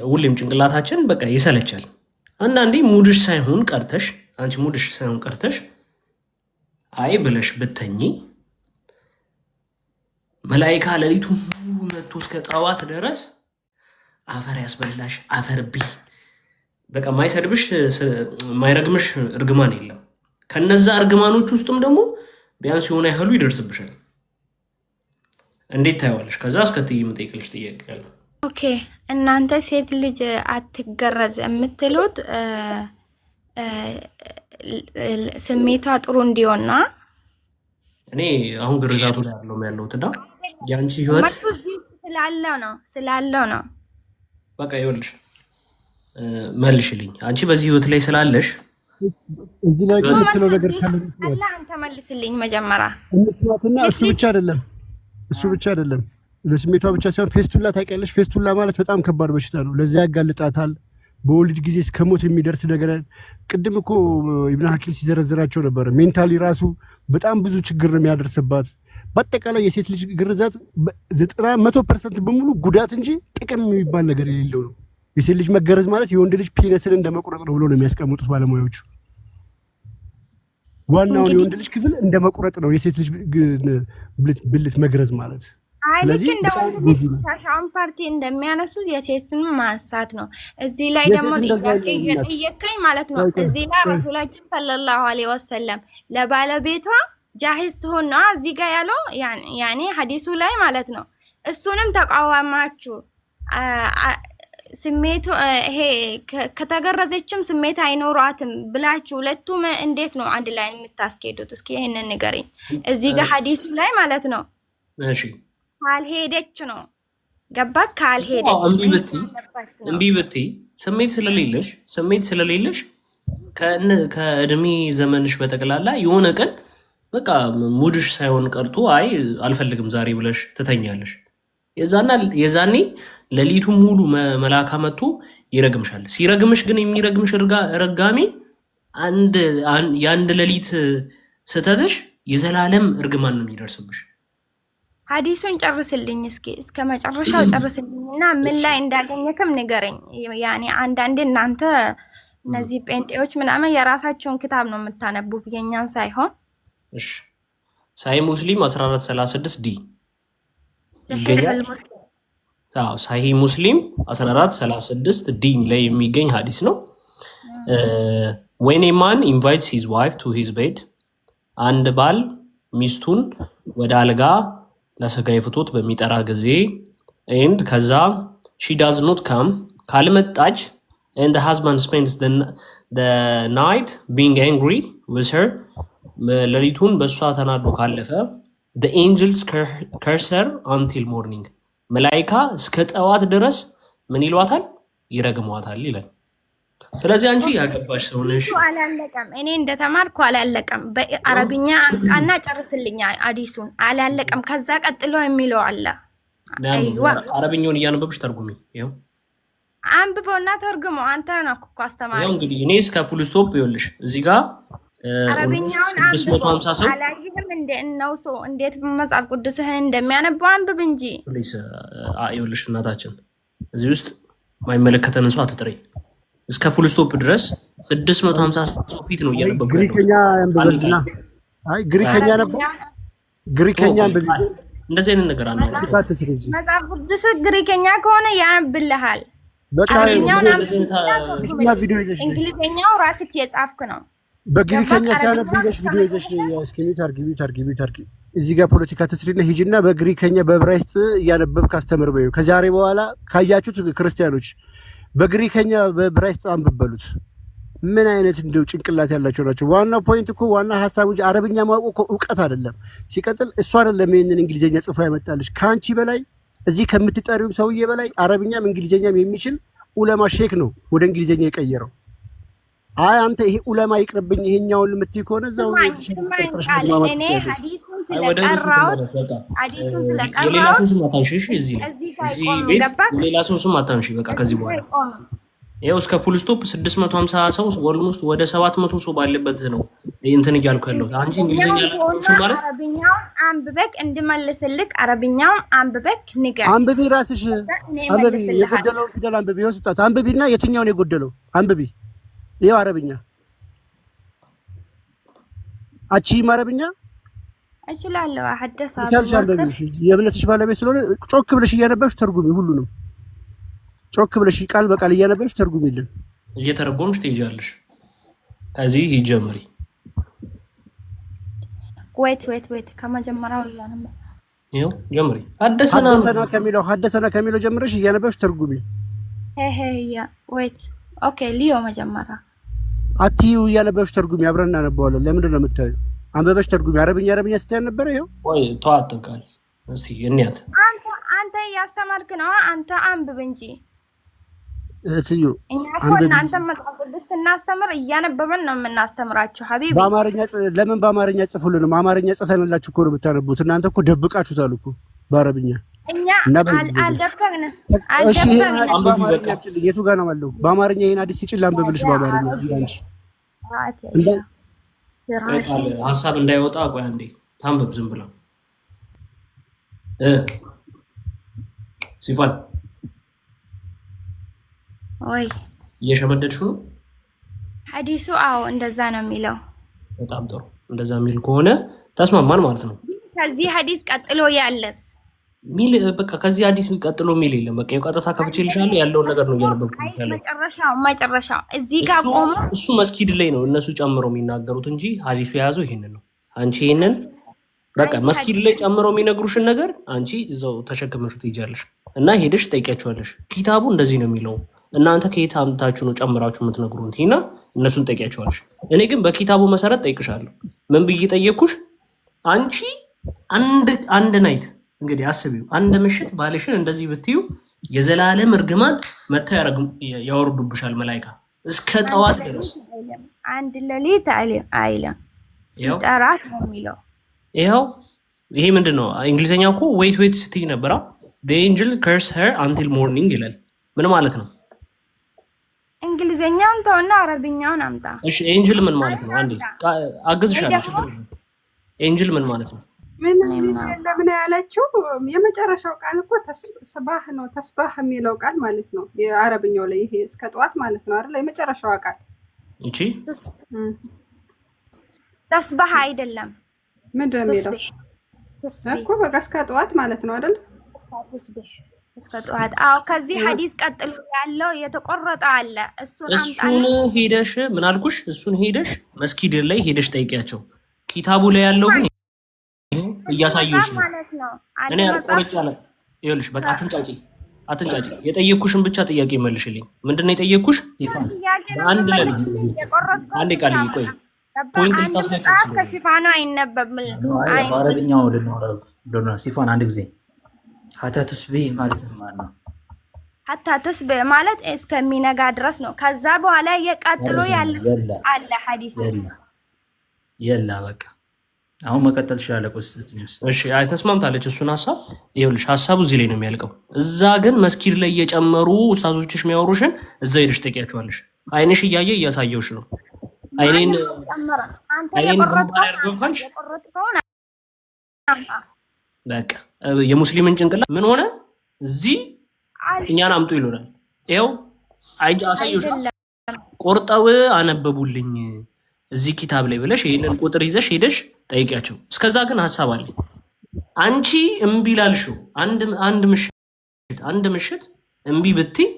ሁሌም ጭንቅላታችን በቃ ይሰለቻል። አንዳንዴ ሙድሽ ሳይሆን ቀርተሽ አይ ብለሽ ብተኝ መላኢካ ሌሊቱ ሙሉ መጥቶ እስከ ጠዋት ድረስ አፈር ያስበላሽ አፈር ቢ በቃ ማይሰድብሽ ማይረግምሽ እርግማን የለም። ከነዛ እርግማኖች ውስጥም ደግሞ ቢያንስ የሆነ ያህሉ ይደርስብሻል። እንዴት ታይዋለሽ? ከዛ እስከትይ የምጠይቅልሽ ጥያቄ ያለ ኦኬ እናንተ ሴት ልጅ አትገረዝ የምትሉት ስሜቷ ጥሩ እንዲሆን ነው። እኔ አሁን ግርዛቱ ላይ ያለሁት እና ያንቺ ህይወት ስላለው ነው። በቃ ይኸውልሽ መልሽልኝ። አንቺ በዚህ ህይወት ላይ ስላለሽ እዚህ ላይ የምትለው ነገር ካለ አንተ መልስልኝ መጀመሪያ። እንስማትና እሱ ብቻ አይደለም ለስሜቷ ብቻ ሳይሆን ፌስቱላ ታውቂያለሽ? ፌስቱላ ማለት በጣም ከባድ በሽታ ነው። ለዚያ ያጋልጣታል። በወሊድ ጊዜ እስከ ሞት የሚደርስ ነገር። ቅድም እኮ ኢብኑ ሐኪም ሲዘረዝራቸው ነበር። ሜንታሊ ራሱ በጣም ብዙ ችግር ነው የሚያደርስባት። በአጠቃላይ የሴት ልጅ ግርዛት 100% በሙሉ ጉዳት እንጂ ጥቅም የሚባል ነገር የሌለው ነው። የሴት ልጅ መገረዝ ማለት የወንድ ልጅ ፔነስን እንደመቁረጥ ነው ብሎ ነው የሚያስቀምጡት ባለሙያዎቹ። ዋናውን የወንድ ልጅ ክፍል እንደመቁረጥ ነው የሴት ልጅ ብልት መግረዝ ማለት። ስለዚህ ሻሻን ፓርቲ እንደሚያነሱ የሴትን ማንሳት ነው። እዚህ ላይ ደግሞ እየጠየቀኝ ማለት ነው። እዚህ ላይ ረሱላችን ሰለላሁ ዐለይሂ ወሰለም ለባለቤቷ ጃሂዝ ትሆን ነው እዚህ ጋር ያለው ያኔ ሐዲሱ ላይ ማለት ነው። እሱንም ተቃዋማችሁ ስሜቱ ይሄ ከተገረዘችም ስሜት አይኖራትም ብላችሁ ሁለቱም እንዴት ነው አንድ ላይ የምታስኬዱት? እስኪ ይሄንን ንገረኝ። እዚህ ጋር ሐዲሱ ላይ ማለት ነው እሺ ካልሄደች ነው ገባክ? ካልሄደች እምቢ ብትይ ስሜት ስለሌለሽ ከእድሜ ዘመንሽ በጠቅላላ የሆነ ቀን በቃ ሙድሽ ሳይሆን ቀርቶ አይ አልፈልግም ዛሬ ብለሽ ትተኛለሽ። የዛኔ ሌሊቱ ሙሉ መላካ መጥቶ ይረግምሻል። ሲረግምሽ ግን የሚረግምሽ ረጋሚ የአንድ ሌሊት ስተትሽ የዘላለም እርግማን ነው የሚደርስብሽ። ሐዲሱን ጨርስልኝ እስከ መጨረሻው ጨርስልኝና ምን ላይ እንዳገኘክም ንገረኝ። ያኔ አንዳንዴ እናንተ እነዚህ ጴንጤዎች ምናምን የራሳቸውን ክታብ ነው የምታነቡት የኛን ሳይሆን። እሺ ሳይ ሙስሊም 1436 ዲ ይገኛል። ሳሂ ሙስሊም 1436 ዲ ላይ የሚገኝ ሐዲስ ነው። when a man invites his wife to his bed አንድ ባል ሚስቱን ወደ አልጋ ለስጋዊ ፍትወት በሚጠራ ጊዜ and ከዛ she does not come ካልመጣች and the husband spends the night being angry with her ሌሊቱን በሷ ተናዶ ካለፈ the angels curse her until morning መላኢካ እስከ ጠዋት ድረስ ምን ይሏታል? ይረግሟታል ይላል። ስለዚህ አንቺ ያገባሽ ሰው ነሽ። አላለቀም። እኔ እንደተማርኩ አላለቀም። በአረብኛ አንቃና ጨርስልኛ ሐዲሱን አላለቀም። ከዛ ቀጥሎ የሚለው አለ። አይዋ አረብኛውን እያነበብሽ ተርጉሚ። ይሄው አንብቦና ተርጉሞ አንተ ነህ እኮ አስተማሪ። ያው እንግዲህ እኔ እስከ ፉል ስቶፕ ይኸውልሽ እዚህ ጋር አረብኛውን 650 ሰው አላየህም እንደ እነው ሰው እንዴት መጽሐፍ ቅዱስህን እንደሚያነበው አንብብ እንጂ ፕሊስ። ይኸውልሽ እናታችን እዚህ ውስጥ ማይመለከተን ሰው አትጥረኝ። እስከ ፉል ስቶፕ ድረስ 650 ሰው ፊት ነው እያነበብኩ ያለው። ግሪከኛ አንብበልና አይ ግሪከኛ ነበር ግሪከኛ አንብብ እንደዚህ አይነት ነገር አናወራ። መጽሐፍ ቅዱስ ግሪከኛ ከሆነ ያነብልሃል። በቃ እንግሊዝኛው ራስህ የጻፍክ ነው። በግሪከኛ ሲያነብልሽ ቪዲዮ ይዘሽ እስኪሚት አርጊ እዚህ ጋር ፖለቲካ ትስሪና ሂጂና በግሪከኛ በዕብራይስጥ እያነበብክ አስተምር በይው። ከዛሬ በኋላ ካያችሁት ክርስቲያኖች በግሪከኛ በዕብራይስጥ አንብበሉት። ምን አይነት እንደው ጭንቅላት ያላቸው ናቸው። ዋናው ፖይንት እኮ ዋና ሐሳቡ እንጂ አረብኛ ማወቅ እኮ ዕውቀት አይደለም። ሲቀጥል እሷ አይደለም ይሄንን እንግሊዘኛ ጽፎ ያመጣልሽ ካንቺ በላይ እዚህ ከምትጠሪውም ሰውዬ በላይ አረብኛም እንግሊዘኛም የሚችል ኡለማ ሼክ ነው ወደ እንግሊዘኛ የቀየረው። አይ አንተ ይሄ ኡለማ ይቅርብኝ ይሄኛውን ልምትይ ከሆነ እዛው ሌላ ሰው ስም አታንሺ። በቃ ከዚህ በኋላ ይኸው እስከ ፉል ስቶፕ 650 ሰው ኦልሞስት ወደ 700 ሰው ባለበት ነው እንትን እያልኩ ያለው። አንቺ እንግሊዘኛ ለምንሽ ማለት አረብኛውን አንብበክ እንድመልስልክ አረብኛውን አንብበክ ንገር። አንብቢ ራስሽ አንብቢ። የጎደለውን ፊደል አንብቢ። ወስጣት አንብቢና የትኛውን የጎደለው አንብቢ። ይኸው አረብኛ አቺ አረብኛ እችላለሁ። አሐደሳ አንብቢ። የእምነትሽ ባለቤት ስለሆነ ጮክ ብለሽ እያነበብሽ ተርጉሚ። ሁሉንም ጮክ ብለሽ ቃል በቃል እያነበብሽ ተርጉሚልን። እየተረጎምሽ ትይዣለሽ። ከዚህ ይጀምሪ። ወይት ከመጀመሪያው እያነበ ይኸው ጀምሪ። ሐደሰና ከሚለው ጀምረሽ እያነበብሽ ተርጉሚ። ወይት ኦኬ ሊዮ መጀመሪያ አትዩ እያነበብሽ ተርጉሚ። አብረን እናነበዋለን። ለምንድን ነው የምታዩ? አንበበሽ ተርጉሚ። አረብኛ ስታይ ነበር። ይኸው ወይ ተዋጥቃል። እስኪ እንያት። አንተ ያስተማርክ ነው። አንተ አንብብ እንጂ እትዩ እኛ እኮ እናንተ መጽሐፍ ቅዱስ ስናስተምር እያነበብን ነው የምናስተምራችሁ። ሀቢቢ በአማርኛ ለምን በአማርኛ ጽፉልንም? አማርኛ ጽፈንላችሁ እኮ ነው የምታነቡት። እናንተ እኮ ደብቃችሁታል እኮ በአረብኛ። እኛ አልደበቅንም። እሺ ይሄን ሐዲስ በአማርኛ አምጪልኝ። የቱ ጋር ነው ያለው? በአማርኛ ይሄን ሐዲስ ሲጭል አንብብልሽ በአማርኛ እንዳንቺ ሀሳብ እንዳይወጣ። ቆይ አንዴ ታንብብ ዝም ብለው ሲፋን ወይ እየሸመደድሽው ነው ሐዲሱ? አዎ እንደዛ ነው የሚለው። በጣም ጥሩ። እንደዛ የሚል ከሆነ ተስማማን ማለት ነው። ከዚህ ሐዲስ ቀጥሎ ያለስ ሚል በቃ ከዚህ ሐዲስ ቀጥሎ ሚል የለም። በቃ የቀጥታ ከፍቼልሻለሁ ያለውን ነገር ነው እያነበብኩት ያለው። መጨረሻው እዚህ ጋር ቆሞ እሱ መስጊድ ላይ ነው እነሱ ጨምረው የሚናገሩት እንጂ ሐዲሱ የያዘው ይሄንን ነው። አንቺ ይሄንን በቃ መስጊድ ላይ ጨምረው የሚነግሩሽን ነገር አንቺ እዛው ተሸክመሽ ትይጃለሽ እና ሄደሽ ጠይቂያቸዋለሽ። ኪታቡ እንደዚህ ነው የሚለው እናንተ ከየት አምጥታችሁ ነው ጨምራችሁ የምትነግሩን? እና እነሱን ጠይቂያቸዋለሽ። እኔ ግን በኪታቡ መሰረት ጠይቅሻለሁ። ምን ብዬ ጠየቅኩሽ? አንቺ አንድ ናይት እንግዲህ አስቢው፣ አንድ ምሽት ባልሽን እንደዚህ ብትዩ የዘላለም እርግማን መተው ያወርዱብሻል መላይካ እስከ ጠዋት ድረስ። አንድ ሌሊት አይልም ሲጠራት ነው የሚለው። ይኸው ይሄ ምንድን ነው? እንግሊዝኛ እኮ ዌይት ስትይ ነበራ። the angel curse her until morning ይላል። ምን ማለት ነው? እንግሊዝኛውን ተውና አረብኛውን አምጣ። እሺ ኤንጅል ምን ማለት ነው? አንዴ አግዝሻለሁ። ችግር የለም። ኤንጅል ምን ማለት ነው? ለምን ያለችው የመጨረሻው ቃል እኮ ተስባህ ነው። ተስባህ የሚለው ቃል ማለት ነው የአረብኛው ላይ ይሄ እስከ ጠዋት ማለት ነው አይደል? የመጨረሻው ቃል እቺ ተስባህ አይደለም። ምንድን ነው የሚለው እኮ በቃ እስከ ጠዋት ማለት ነው አይደል? ተስቢህ እስከ ጠዋት። አዎ ከዚህ ሐዲስ ቀጥሎ ያለው የተቆረጠ አለ። እሱን ሄደሽ ምን አልኩሽ? እሱን ሄደሽ መስጊድ ላይ ሄደሽ ጠይቂያቸው። ኪታቡ ላይ ያለው ግን እያሳየሁሽ ነው። እኔ አርቆርጫ ላይ ይኸውልሽ። በቃ አትንጫጪ። የጠየቅኩሽን ብቻ ጥያቄ መልሽልኝ። ምንድን ነው የጠየቅኩሽ? አንድ ለሊት አንዴ ቃል ቆይ ፖይንት ልታስለቅቅ ከሽፋኑ አይነበብም። በአረብኛው ልናወራ ሲፋን አንድ ጊዜ ሀታ ተስቢህ ማለት ነው። ሀታ ተስቢህ ማለት እስከሚነጋ ድረስ ነው። ከዛ በኋላ የቀጥሎ ያለ አለ ሐዲስ የላ በቃ አሁን መቀጠል ይችላል። እሺ አይ ተስማምታለች። እሱን ሐሳብ ይኸውልሽ፣ ሐሳቡ እዚህ ላይ ነው የሚያልቀው። እዛ ግን መስጊድ ላይ እየጨመሩ ኡስታዞችሽ የሚያወሩሽን እዛ ሄደሽ ጠይቂያቸዋለሽ። አይንሽ እያየ እያሳየውሽ ነው። አይኔን በቃ የሙስሊምን ጭንቅላት ምን ሆነ እዚህ እኛን አምጡ ይሉናል። ይኸው አሳየሽ ቆርጠው አነበቡልኝ እዚህ ኪታብ ላይ ብለሽ ይሄንን ቁጥር ይዘሽ ሄደሽ ጠይቂያቸው። እስከዛ ግን ሐሳብ አለ። አንቺ እምቢ ላልሽው አንድ ምሽት እምቢ ብትይ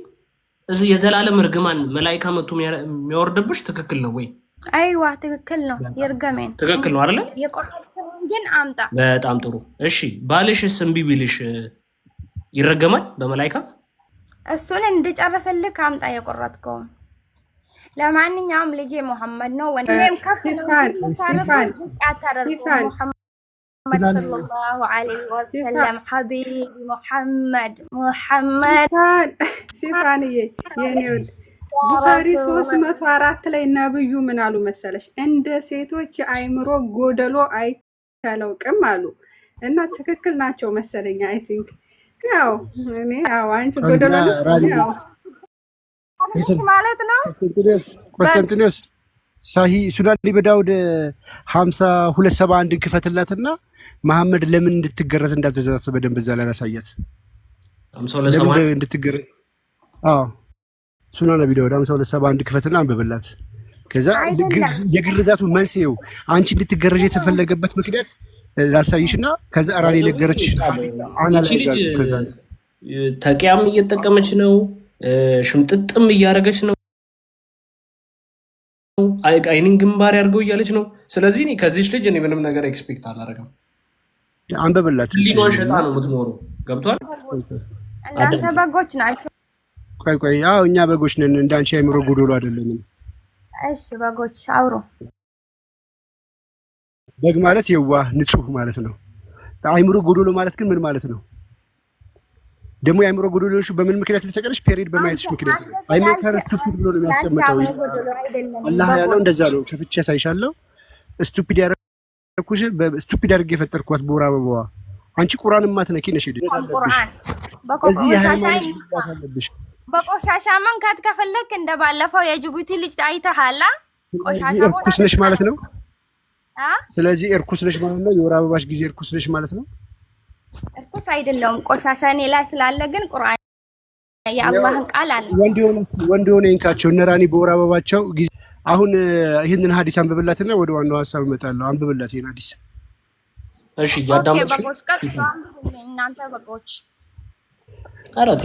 እዚህ የዘላለም እርግማን መላእክት መጥቶ የሚያወርድብሽ ትክክል ነው ወይ? አይዋ ትክክል ነው። ይርገመን ትክክል ነው አይደል? የቆረጥከው ግን አምጣ። በጣም ጥሩ እሺ። ባልሽስ እምቢ ቢልሽ ይረገማል በመላእክት? እሱን እንድጨርስልህ አምጣ የቆረጥከው። ለማንኛውም ልጄ መሐመድ ነው ወንድም ከፍ ነው محمد صلى الله عليه وسلم حبيبي محمد ሲፋንዬ የኔው ቡኻሪ 304 ላይ ነብዩ ምን አሉ መሰለሽ? እንደ ሴቶች አይምሮ ጎደሎ አይቻለውቅም አሉ እና ትክክል ናቸው መሰለኝ። አይ ቲንክ ያው እኔ ያው አንቺ ጎደሎ ነው ማለት ነው። ቆስጠንጢኖስ ሳሂ ሱናን ዳውድ 5271 ክፈትላትና መሐመድ ለምን እንድትገረዝ እንዳዘዛት በደንብ እዛ ላይ ያሳያት። 5271 እንድትገረዝ ሱናን ዳውድ 5271 ክፈትና አንብብላት። ከዛ የግርዛቱ መንስኤው አንቺ እንድትገረዥ የተፈለገበት ምክንያት ላሳይሽና ከዛ አራኔ ነገረች አናላይዝ ከዛ ተቂያም እየተጠቀመች ነው፣ ሽምጥጥም እያረገች ነው፣ አይኒን ግንባር ያርገው እያለች ነው። ስለዚህ እኔ ከዚህች ልጅ እኔ ምንም ነገር ኤክስፔክት አላደርግም። አንበበላት ሊኖር ሸጣ ነው የምትኖረው። ገብቷል? እናንተ በጎች ናቸው። ቆይ አዎ እኛ በጎች ነን፣ እንዳንቺ አይምሮ ጎዶሎ አይደለም። እሺ በጎች አውሩ። በግ ማለት የዋህ ንጹህ ማለት ነው። አይምሮ ጎዶሎ ማለት ግን ምን ማለት ነው? ደግሞ የአይምሮ ጎዶሎሽ በምን ምክንያት ልትቀርሽ? ፔሪድ በማየትሽ ምክንያት አይምሮ ስቱፒድ ብሎ ነው የሚያስቀምጠው። አላህ ያለው እንደዛ ነው። ከፍቼ ያሳይሻለሁ። ስቱፒድ ያረኩሽ በስቱፒድ አድርጌ የፈጠርኳት ቦራ አበባዋ። አንቺ ቁርአን ማትነኪ ነሽ። እዚህ በቆሻሻ መንካት ከፈለክ እንደባለፈው የጅቡቲ ልጅ አይተሃላ። ቆሻሻ እርኩስ ነሽ ማለት ነው። ስለዚህ እርኩስ ነሽ ማለት ነው። የወር አበባሽ ጊዜ እርኩስ ነሽ ማለት ነው። እርኩስ አይደለም። ቆሻሻ እኔ ላይ ስላለ ግን ቁርአን የአላህን ቃል አለ። ወንድ ሆነ እንካቸው እነራኒ በወር አበባቸው ጊዜ። አሁን ይሄንን ሐዲስ አንብብላትና ወደ ዋናው ሐሳብ እመጣለሁ። አንብብላት ይሄን ሐዲስ። እሺ ያዳምጥሽ እናንተ በጎች። አራቴ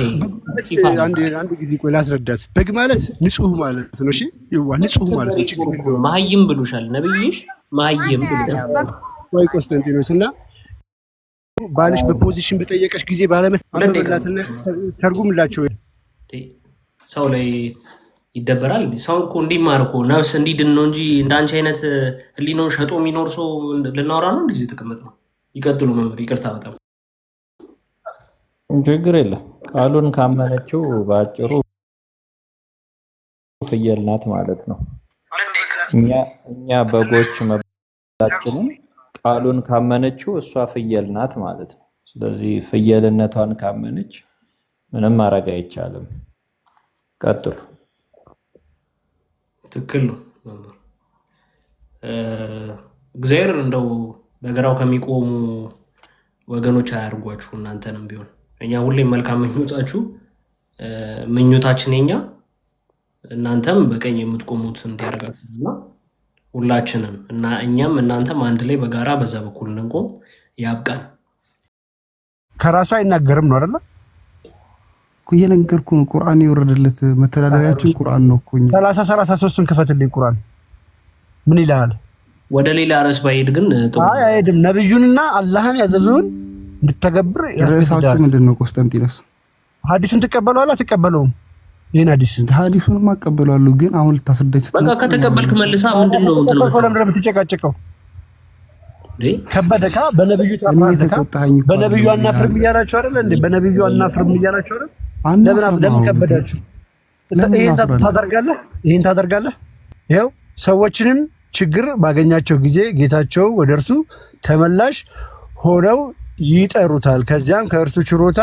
አንድ ጊዜ ቆይ ላስረዳት። በግ ማለት ንጹህ ማለት ነው። እሺ ይዋ ንጹህ ማለት ነው። ማህይም ብሉሻል ነብይሽ፣ ማህይም ብሉሻል። ወይ ቆስጠንጢኖስ እና ባልሽ በፖዚሽን በጠየቀሽ ጊዜ ባለመስጠትና ተርጉምላቸው። ሰው ላይ ይደበራል። ሰው እኮ እንዲማር እኮ ነፍስ እንዲድን ነው እንጂ እንዳንቺ አይነት ህሊናውን ሸጦ የሚኖር ሰው ልናወራ ነው እንደዚህ ተቀመጥ ነው። ይቀጥሉ መምህር። ይቅርታ በጣም ችግር የለም። ቃሉን ካመነችው በአጭሩ ፍየል ናት ማለት ነው። እኛ በጎች መባላችንን ቃሉን ካመነችው እሷ ፍየል ናት ማለት ነው። ስለዚህ ፍየልነቷን ካመነች ምንም ማድረግ አይቻልም። ቀጥሉ። ትክክል ነው። እግዚአብሔር እንደው በግራው ከሚቆሙ ወገኖች አያርጓችሁ። እናንተንም ቢሆን እኛ ሁሌም መልካም ምኞታችሁ ምኞታችን የኛ እናንተም በቀኝ የምትቆሙት እንዲያደርጋችሁና ሁላችንም እና እኛም እናንተም አንድ ላይ በጋራ በዛ በኩል እንቆም ያብቃን። ከራሱ አይናገርም ነው አይደል? እየነገርኩህ ነው። ቁርአን የወረደለት መተዳደሪያችን ቁርአን ነው እኮ። 33ን ክፈትልኝ። ቁርአን ምን ይላል? ወደ ሌላ ርዕስ ባይሄድ ግን አይ አይሄድም። ነብዩንና አላህን ያዘዙን እንድትተገብር ርዕሳችሁ ምንድን ነው? ቆስጠንጢኖስ ሐዲሱን ትቀበለዋለህ አትቀበለውም? ይሄን ሐዲሱን ማቀበለዋለሁ፣ ግን አሁን ልታስረዳኝ በቃ ከተቀበልክ መልሳ ምንድነው የምትጨቃጨቀው? ከበደካ በነብዩ ታማደካ በነብዩ አናፍርም እያላችሁ አይደል እንዴ? በነብዩ አናፍርም እያላችሁ አይደል? ለምን ከበዳችሁ? ይሄን ታደርጋለህ። ይኸው ሰዎችንም ችግር ባገኛቸው ጊዜ ጌታቸው ወደ እርሱ ተመላሽ ሆነው ይጠሩታል። ከዚያም ከእርሱ ችሮታ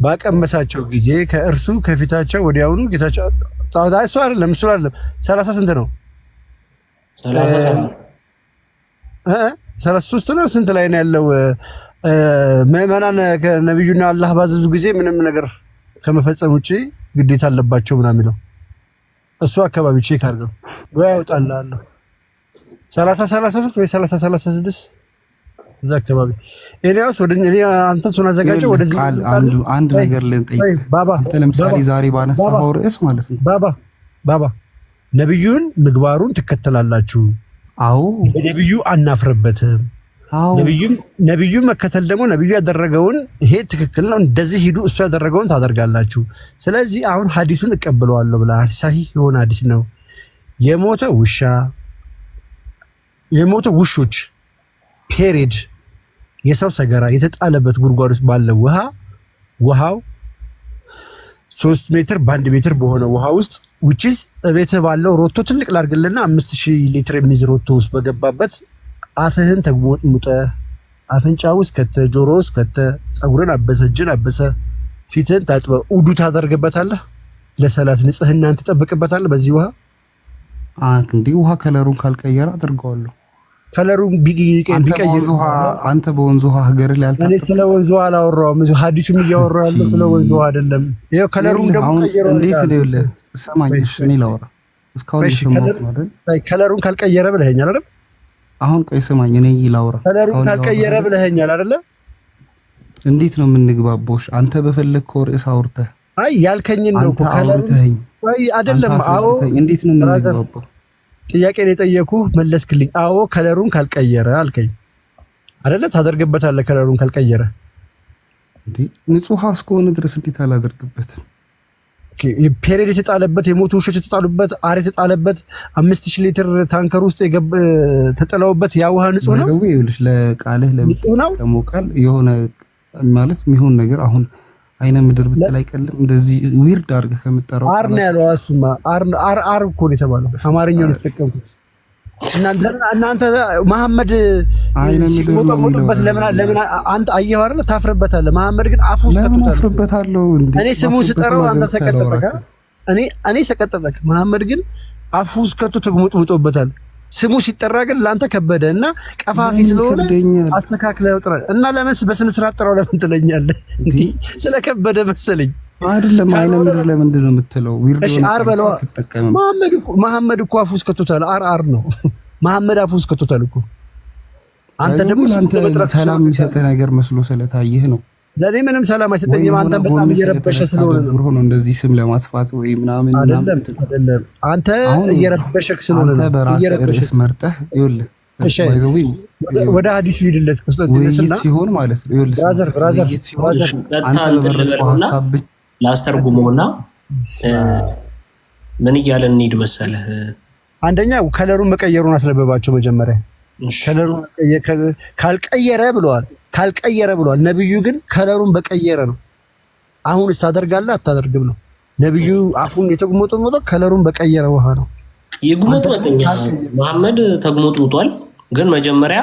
ባቀመሳቸው ጊዜ ከእርሱ ከፊታቸው ወዲያውኑ ጌታቸው እሱ አይደለም 30 ስንት ነው? 33 ነው። ስንት ላይ ነው ያለው? ምዕመናን ከነብዩና አላህ ባዘዙ ጊዜ ምንም ነገር ከመፈጸም ውጪ ግዴታ አለባቸው ምናምን የሚለው እሱ አካባቢ ቼክ አድርገው ወይ ያወጣልሃል 30 ወይ 30 እዛ አካባቢ ኤሪያስ ወደኛ አንተን ሱና ዘጋጀ ወደዚህ አንድ ነገር ልንጠይቅ አንተ ለምሳሌ ዛሬ ባነሳው ርዕስ ማለት ነው ባባ ነብዩን ምግባሩን ትከተላላችሁ አዎ ነብዩ አናፍርበትም አዎ ነብዩ መከተል ደግሞ ነብዩ ያደረገውን ይሄ ትክክል ነው እንደዚህ ሂዱ እሱ ያደረገውን ታደርጋላችሁ ስለዚህ አሁን ሐዲሱን እቀበለዋለሁ ብላ ሰሂህ የሆነ ሐዲስ ነው የሞተ ውሾች ፔሪድ የሰው ሰገራ የተጣለበት ጉድጓድ ውስጥ ባለው ውሃው 3 ሜትር በ1 ሜትር በሆነ ውሃ ውስጥ which እቤት ባለው ሮቶ ትልቅ ላርግልና 5000 ሊትር የሚይዝ ሮቶ ውስጥ በገባበት አፍህን ተግሞጥሙጠ አፍንጫ ውስጥ ጆሮ ውስጥ ፀጉርን አበሰ እጅን አበሰ ፊትን ታጥበ ውዱ ታደርግበታለህ ለሰላት ንጽህናን ትጠብቅበታለህ በዚህ ውሃ እንዴ ውሃ ከለሩን ካልቀየረ አድርገዋለሁ ከለሩን ቢቀየር አንተ በወንዝ ውሃ ሀገር ላይ አልታጠብም እኔ ስለ ወንዝ ውሃ አላወራሁም ሐዲሱም እያወራሁ ያለው ስለ ወንዝ ውሃ አይደለም ይሄው ከለሩን ደግሞ ቀየረው እንዴት ነው ሰማኝሽ እኔ ላወራ እስካሁን ሰማሁት ማለት ከለሩን ካልቀየረ ብለኸኛል አይደል አሁን ቆይ ሰማኝ እኔ ይላውራ ከለሩን ካልቀየረ ብለኸኛል አይደል እንዴት ነው የምንግባባውሽ አንተ በፈለግከው ርዕስ አውርተህ አይ ያልከኝን ነው ከለሩን አይ አይደለም አዎ እንዴት ነው የምንግባባው ጥያቄ ነው የጠየኩህ መለስክልኝ አዎ ከለሩን ካልቀየረ አልከኝ አይደለ ታደርግበታለህ ከለሩን ካልቀየረ እንዴ ንጹህ እስከሆነ ድረስ እንዴት አላደርግበትም ፔሬድ የተጣለበት የሞቱ ውሾች የተጣሉበት አሬ የተጣለበት 5000 ሊትር ታንከር ውስጥ ተጠላውበት ያ ውሃ ንጹህ ነው ነው ይኸውልሽ ለቃልህ ለምትቀሞቃል የሆነ ማለት የሚሆን ነገር አሁን አይነ ምድር ብትል አይቀልም እንደዚህ ዊርድ አድርገህ ከምትጠራው አር ነው ያለው እሱማ አር እኮ ነው የተባለው አማርኛው ነው ተጠቀምኩት እናንተ መሐመድ አይነ ምድር ነው ለምን አንተ አየኸው አይደል ታፍርበታለህ መሐመድ ግን አፉ አፍርበታለሁ እንዴ እኔ ስሙን ስጠራው አንተ ሰቀጠጠካ እኔ ሰቀጠጠክ መሐመድ ግን አፉ እስከቱ ተግሙጥሙጦበታል ስሙ ሲጠራ ግን ላንተ ከበደና ቀፋፊ ስለሆነ አስተካክለው ጥራ እና ለምን በስነ ስርዓት ጥራው ለምን ትለኛለህ እንዴ ስለከበደ መሰለኝ አይደለም አይነ ምድር ለምንድን ነው የምትለው ዊርዶ እሺ አር በለው መሐመድ እኮ አፉ እስከቶታል አር ነው መሐመድ አፉ እስከቶታል እኮ አንተ ደግሞ ሰላም የሚሰጥ ነገር መስሎ ስለታየህ ነው ለኔ ምንም ሰላም አይሰጠኝም አንተ በጣም እየረበሸ ስለሆነ ነው እንደዚህ ስም ለማጥፋት ወይ ምናምን አይደለም አንተ እየረበሸክ ስለሆነ ነው አንተ በራስህ ርዕስ መርጠህ ይኸውልህ ወደ ሐዲሱ ሂድለት ውይይት ሲሆን ማለት ነው ይኸውልህ ውይይት ሲሆን አንተ በመረጥከው ሐሳብ ላስተርጉመውና ምን እያለን እንሂድ መሰለህ አንደኛ ከለሩን መቀየሩን አስለበባቸው መጀመሪያ ከለሩን ካልቀየረ ብለዋል ነብዩ ግን ከለሩን በቀየረ ነው አሁንስ ታደርጋለህ አታደርግም ነው ነብዩ አፉን የተግሞጠሞጠ ከለሩን በቀየረ ውሃ ነው የግሞጥሞጥኛ መሐመድ ተግሞጥሞጧል ግን መጀመሪያ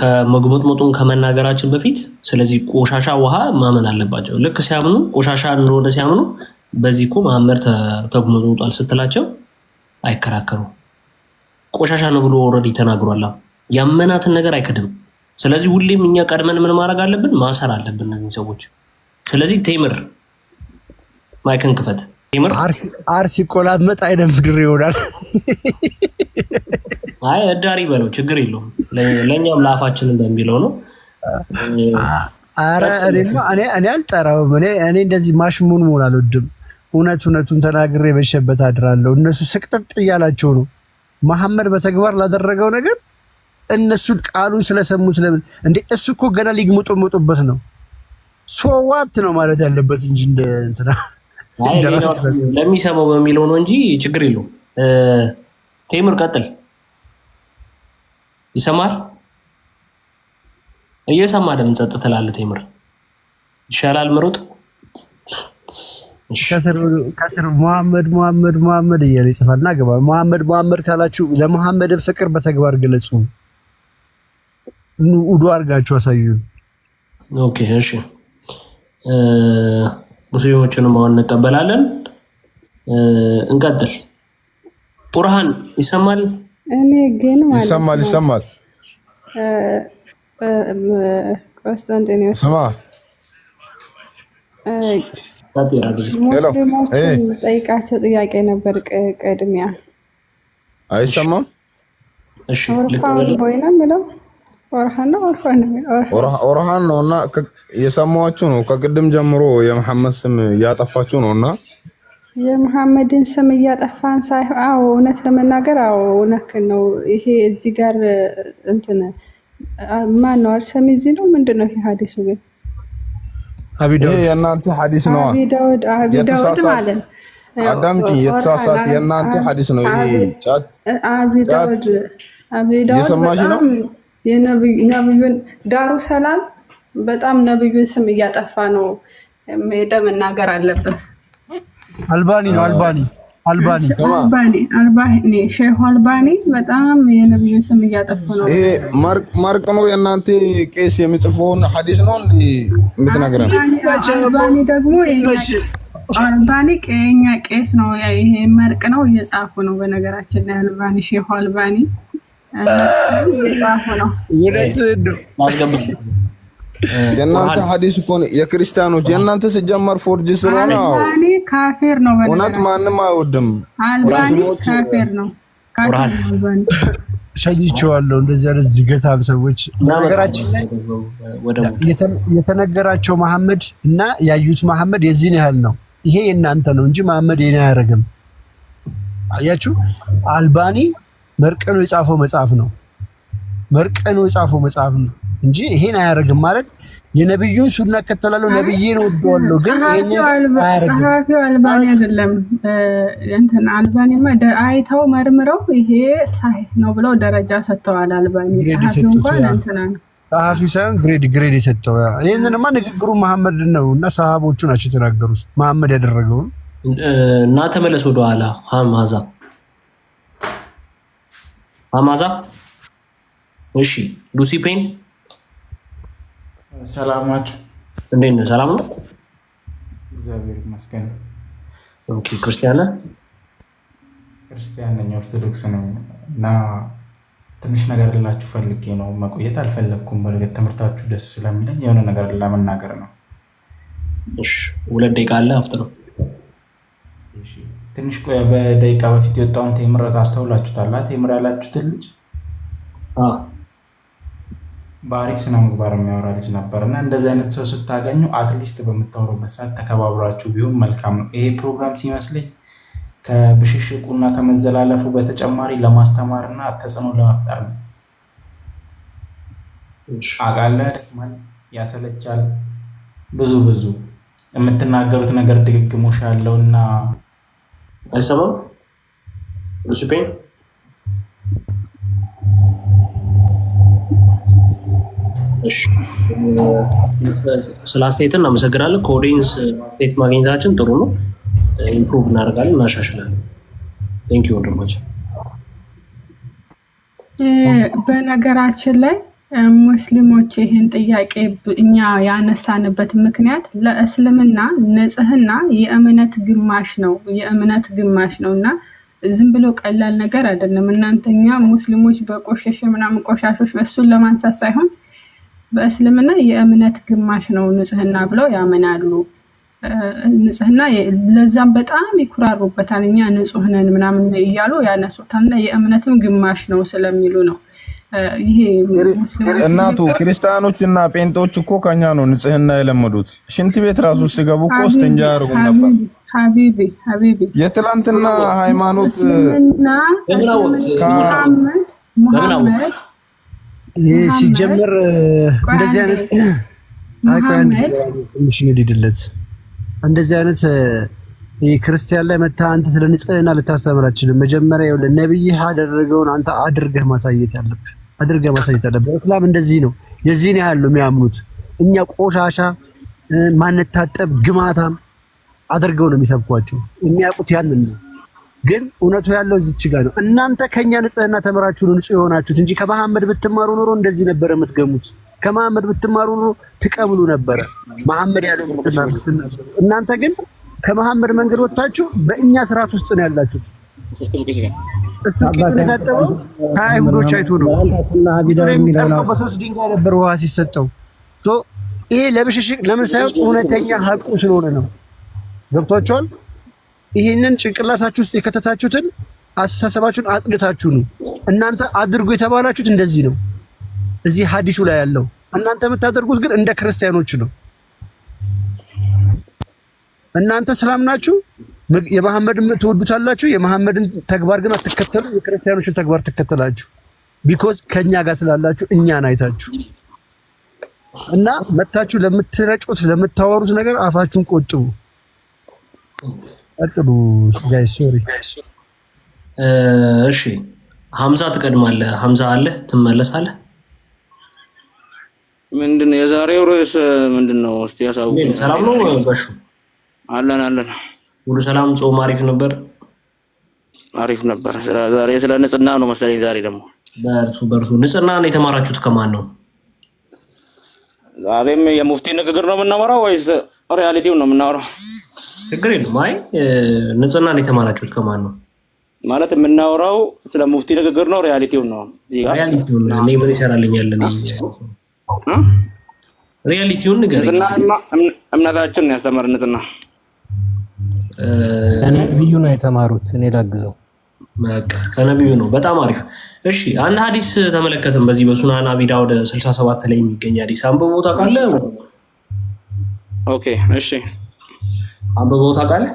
ከመግሞጥሞጡን ከመናገራችን በፊት ስለዚህ ቆሻሻ ውሃ ማመን አለባቸው ልክ ሲያምኑ ቆሻሻ እንደሆነ ሲያምኑ በዚህ እኮ መሐመድ ተግሞጥሞጧል ስትላቸው አይከራከሩ ቆሻሻ ነው ብሎ ኦሬዲ ተናግሯል ያመናትን ነገር አይከድም ስለዚህ ሁሌም እኛ ቀድመን ምን ማድረግ አለብን ማሰር አለብን እነዚህ ሰዎች ስለዚህ ቴምር ማይክን ክፈት ቴምር አርሲ ቆላመጥ አይነ ምድር ይሆናል አይ እዳሪ በለው ችግር የለውም ለኛም ላፋችን እንደሚለው ነው አረ እኔ አልጠራውም እኔ እንደዚህ ማሽሙን መሆን አልወድም እውነቱን ተናግሬ በሸበት አድራለሁ እነሱ ስቅጥጥ እያላቸው ነው መሐመድ በተግባር ላደረገው ነገር እነሱ ቃሉን ስለሰሙት ለምን እንዴ እሱ እኮ ገና ሊግሙጡበት ነው ሶዋት ነው ማለት ያለበት እንጂ እንትና አይ ለሚሰማው በሚለው ነው እንጂ ችግር የለውም ቴምር ቀጥል ይሰማል እየሰማ ደም ጸጥ ትላለህ ቴምር ይሻላል ምሩጥ ከስር መሐመድ እያለ ይጽፋልና ገባ መሐመድ ካላችሁ ለመሐመድ ፍቅር በተግባር ገለጹ ውዱ አድርጋችሁ አሳዩን ኦኬ እሺ ሙስሊሞችንም አሁን እንቀበላለን እንቀጥል ቁርአን ይሰማል እኔ ግን ማለት ይሰማል ቆስጠንጢኖስ ሙስሊሞችን ጠይቃቸው ጥያቄ ነበር ቅድሚያ አይሰማም። እሺ ኦርሃን ሆይና ምለው ኦርሃን ነውና የሰማችሁ ነው። ከቅድም ጀምሮ የመሐመድ ስም እያጠፋችሁ ነውና የመሐመድን ስም እያጠፋን ሳይሆን አዎ እውነት ለመናገር አዎ እውነት ነው። ይሄ እዚህ ጋር እንትን ማን ነው አርሰሚ እዚህ ነው ምንድነው ይሄ ሐዲሱ ግን አቢዳውድ የእናንተ ሐዲስ ነው። አቢዳውድ ማለት አዳምጪ የተሳሳተ የእናንተ ሐዲስ ነው። ይሄ ጫት አቢዳውድ የሰማሽ ነው። የነብዩን ዳሩ ሰላም በጣም ነብዩን ስም እያጠፋ ነው። ሄደህ መናገር አለብህ። አልባኒ ነው አልባኒ ሼህ አልባኒ በጣም የነብዩን ስም እያጠፋ ነው። ይሄ ማርቅ ነው። የእናንተ ቄስ የሚጽፈውን ሐዲስ ነው እንዴ የምትነግረን? አልባኒ ደግሞ አልባኒ የኛ ቄስ ነው። ይሄ መርቅ ነው እየጻፉ ነው። በነገራችን ላይ አልባኒ ሼህ አልባኒ እየጻፉ ነው። የእናንተ ሐዲስ እኮ የክርስቲያኖች የእናንተ ሲጀመር ፎርጅ ስለሆነ አልባኒ ካፊር ነው። እውነት ማንም አይወድም። አልባኒ ካፊር ነው። አልባኒ ሸይቼዋለሁ። እንደዚህ አይነት ዝገታም ሰዎች ነገራችን ላይ የተነገራቸው መሐመድ እና ያዩት መሐመድ የዚህን ያህል ነው። ይሄ የእናንተ ነው እንጂ መሐመድ የኔ አያረግም። አያችሁ አልባኒ መርቀኑ የጻፈው መጽሐፍ ነው እንጂ ይሄን አያረግም ማለት የነብዩን ሱና ከተላለው ነብዬን ወደዋለሁ ግን ጸሐፊው አልባኒ አይደለም። እንትን አልባኒማ አይተው መርምረው ይሄ ሳሂህ ነው ብለው ደረጃ ሰጥተዋል። አልባኒ ጸሐፊው እንኳን እንትና ነው ጸሐፊው ሳይሆን ግሬድ የሰጠው ይሄንንማ ንግግሩ መሐመድ ነው እና ሰሃቦቹ ናቸው የተናገሩት መሐመድ ያደረገው እና ተመለስ ወደ ኋላ ሐማዛ እሺ ሉሲ ፔን ሰላማችሁ እንዴት ነው? ሰላም ነው? እግዚአብሔር ይመስገን። ኦኬ ክርስቲያን ነኝ፣ ኦርቶዶክስ ነኝ እና ትንሽ ነገር ልላችሁ ፈልጌ ነው። መቆየት አልፈለኩም። በርግጥ ትምህርታችሁ ደስ ስለሚለኝ የሆነ ነገር ለመናገር ነው። እሺ 2 ደቂቃ አለ አፍጥሩ። እሺ ትንሽ ቆይ። በደቂቃ በፊት የወጣውን ቴምር ታስተውላችሁታል። ቴምር ያላችሁት ልጅ በአሪፍ ስነ ምግባር የሚያወራ ልጅ ነበርና እንደዚህ አይነት ሰው ስታገኙ አትሊስት በምታወሩበት ሰዓት ተከባብራችሁ ቢሆን መልካም ነው። ይሄ ፕሮግራም ሲመስለኝ ከብሽሽቁና ከመዘላለፉ በተጨማሪ ለማስተማርና ተጽዕኖ ለመፍጠር ነው። አጋለ ደክማል፣ ያሰለቻል። ብዙ የምትናገሩት ነገር ድግግሞሽ ያለውና አይሰማም። ሉሲፔን ስለ አስተያየትን እናመሰግናለን። ከኦዲየንስ አስተያየት ማግኘታችን ጥሩ ነው። ኢምፕሩቭ እናደርጋለን፣ እናሻሽላለን። ቴንኪው ወንድማችን። በነገራችን ላይ ሙስሊሞች ይህን ጥያቄ እኛ ያነሳንበት ምክንያት ለእስልምና ንጽህና የእምነት ግማሽ ነው እና ዝም ብሎ ቀላል ነገር አይደለም። እናንተኛ ሙስሊሞች በቆሸሸ ምናምን ቆሻሾች እሱን ለማንሳት ሳይሆን በእስልምና የእምነት ግማሽ ነው ንጽህና ብለው ያመናሉ። ንጽህና ለዛም በጣም ይኩራሩበታል። እኛ ንጹህ ነን ምናምን እያሉ ያነሱታልና የእምነትም ግማሽ ነው ስለሚሉ ነው። ይሄ እናቱ ክርስቲያኖች እና ጴንጤዎች እኮ ከኛ ነው ንጽህና የለመዱት። ሽንት ቤት ራሱ ሲገቡ እኮ ስተንጃ ያደርጉም ነበር። ሀቢቢ የትላንትና ሃይማኖት ሙሐመድ ይሄ ሲጀምር እንደዚህ አይነት እንደዚህ አይነት ክርስቲያን ላይ መታ አንተ ስለ ንጽህና ልታስተምር አትችልም። መጀመሪያ ይኸውልህ ነብይህ ያደረገውን አንተ አድርገህ ማሳየት አለብህ። እስላም እንደዚህ ነው። የዚህን ያህል ነው የሚያምኑት። እኛ ቆሻሻ ማንታጠብ ግማታም አድርገው ነው የሚሰብኳቸው። የሚያውቁት ያንን ነው። ግን እውነቱ ያለው እዚች ጋር ነው። እናንተ ከኛ ንጽህና ተመራችሁ ነው ንጹህ የሆናችሁት እንጂ ከመሐመድ ብትማሩ ኖሮ እንደዚህ ነበር የምትገሙት። ከመሐመድ ብትማሩ ኖሮ ትቀብሉ ነበር። መሐመድ ያለው እናንተ ግን ከመሐመድ መንገድ ወጣችሁ በእኛ ስርዓት ውስጥ ነው ያላችሁት። እሱ ከታጠበው ከአይሁዶች አይቶ ነው በሶስት ድንጋይ ነበር ውሃ ሲሰጠው። ይሄ ለብሽሽቅ ለምን ሳይሆን እውነተኛ ሀቁ ስለሆነ ነው። ገብቷችኋል? ይሄንን ጭንቅላታችሁ ውስጥ የከተታችሁትን አስተሳሰባችሁን አጽድታችሁ ነው። እናንተ አድርጉ የተባላችሁት እንደዚህ ነው። እዚህ ሐዲሱ ላይ ያለው እናንተ የምታደርጉት ግን እንደ ክርስቲያኖች ነው። እናንተ ሰላም ናችሁ፣ የመሐመድን ትወዱታላችሁ፣ የመሐመድን ተግባር ግን አትከተሉ፣ የክርስቲያኖችን ተግባር ትከተላችሁ። ቢኮዝ ከኛ ጋር ስላላችሁ እኛን አይታችሁ እና መታችሁ ለምትረጩት ለምታወሩት ነገር አፋችሁን ቆጥቡ። አጥሩ ጋይስ ሶሪ። እሺ ሐምዛ ትቀድማለህ። ሐምዛ አለ ትመለሳለህ። ምንድነው የዛሬው ርዕስ ምንድነው? እስቲ ያሳውቁ። ሰላም ነው በሹ? አለን ሁሉ ሰላም። ጾም አሪፍ ነበር? አሪፍ ነበር። ዛሬ ስለ ንጽህና ነው መሰለኝ። ዛሬ ደግሞ በርቱ። ንጽህና ነው የተማራችሁት ከማን ነው? ዛሬም የሙፍቲ ንግግር ነው የምናወራው ወይስ ሪያሊቲው ነው የምናወራው? ችግር የለም። አይ ንጽህና ነው የተማራችሁት ከማን ነው? ማለት የምናወራው ስለ ሙፍቲ ንግግር ነው ሪያሊቲው ነው? እዚህ ጋር ሪያሊቲው ነው። እኔ ምን ይሰራልኛል? ሪያሊቲውን ንገረኝ። እምነታችን ነው ያስተማረን ንጽህና። ከነብዩ ነው የተማሩት። እኔ ላግዘው። በቃ ከነብዩ ነው። በጣም አሪፍ። እሺ አንድ ሐዲስ ተመለከትን። በዚህ በሱናን አቢ ዳውድ 67 ላይ የሚገኝ ሐዲስ አንብበው ታውቃለህ? ኦኬ እሺ አንብበው ታውቃለህ?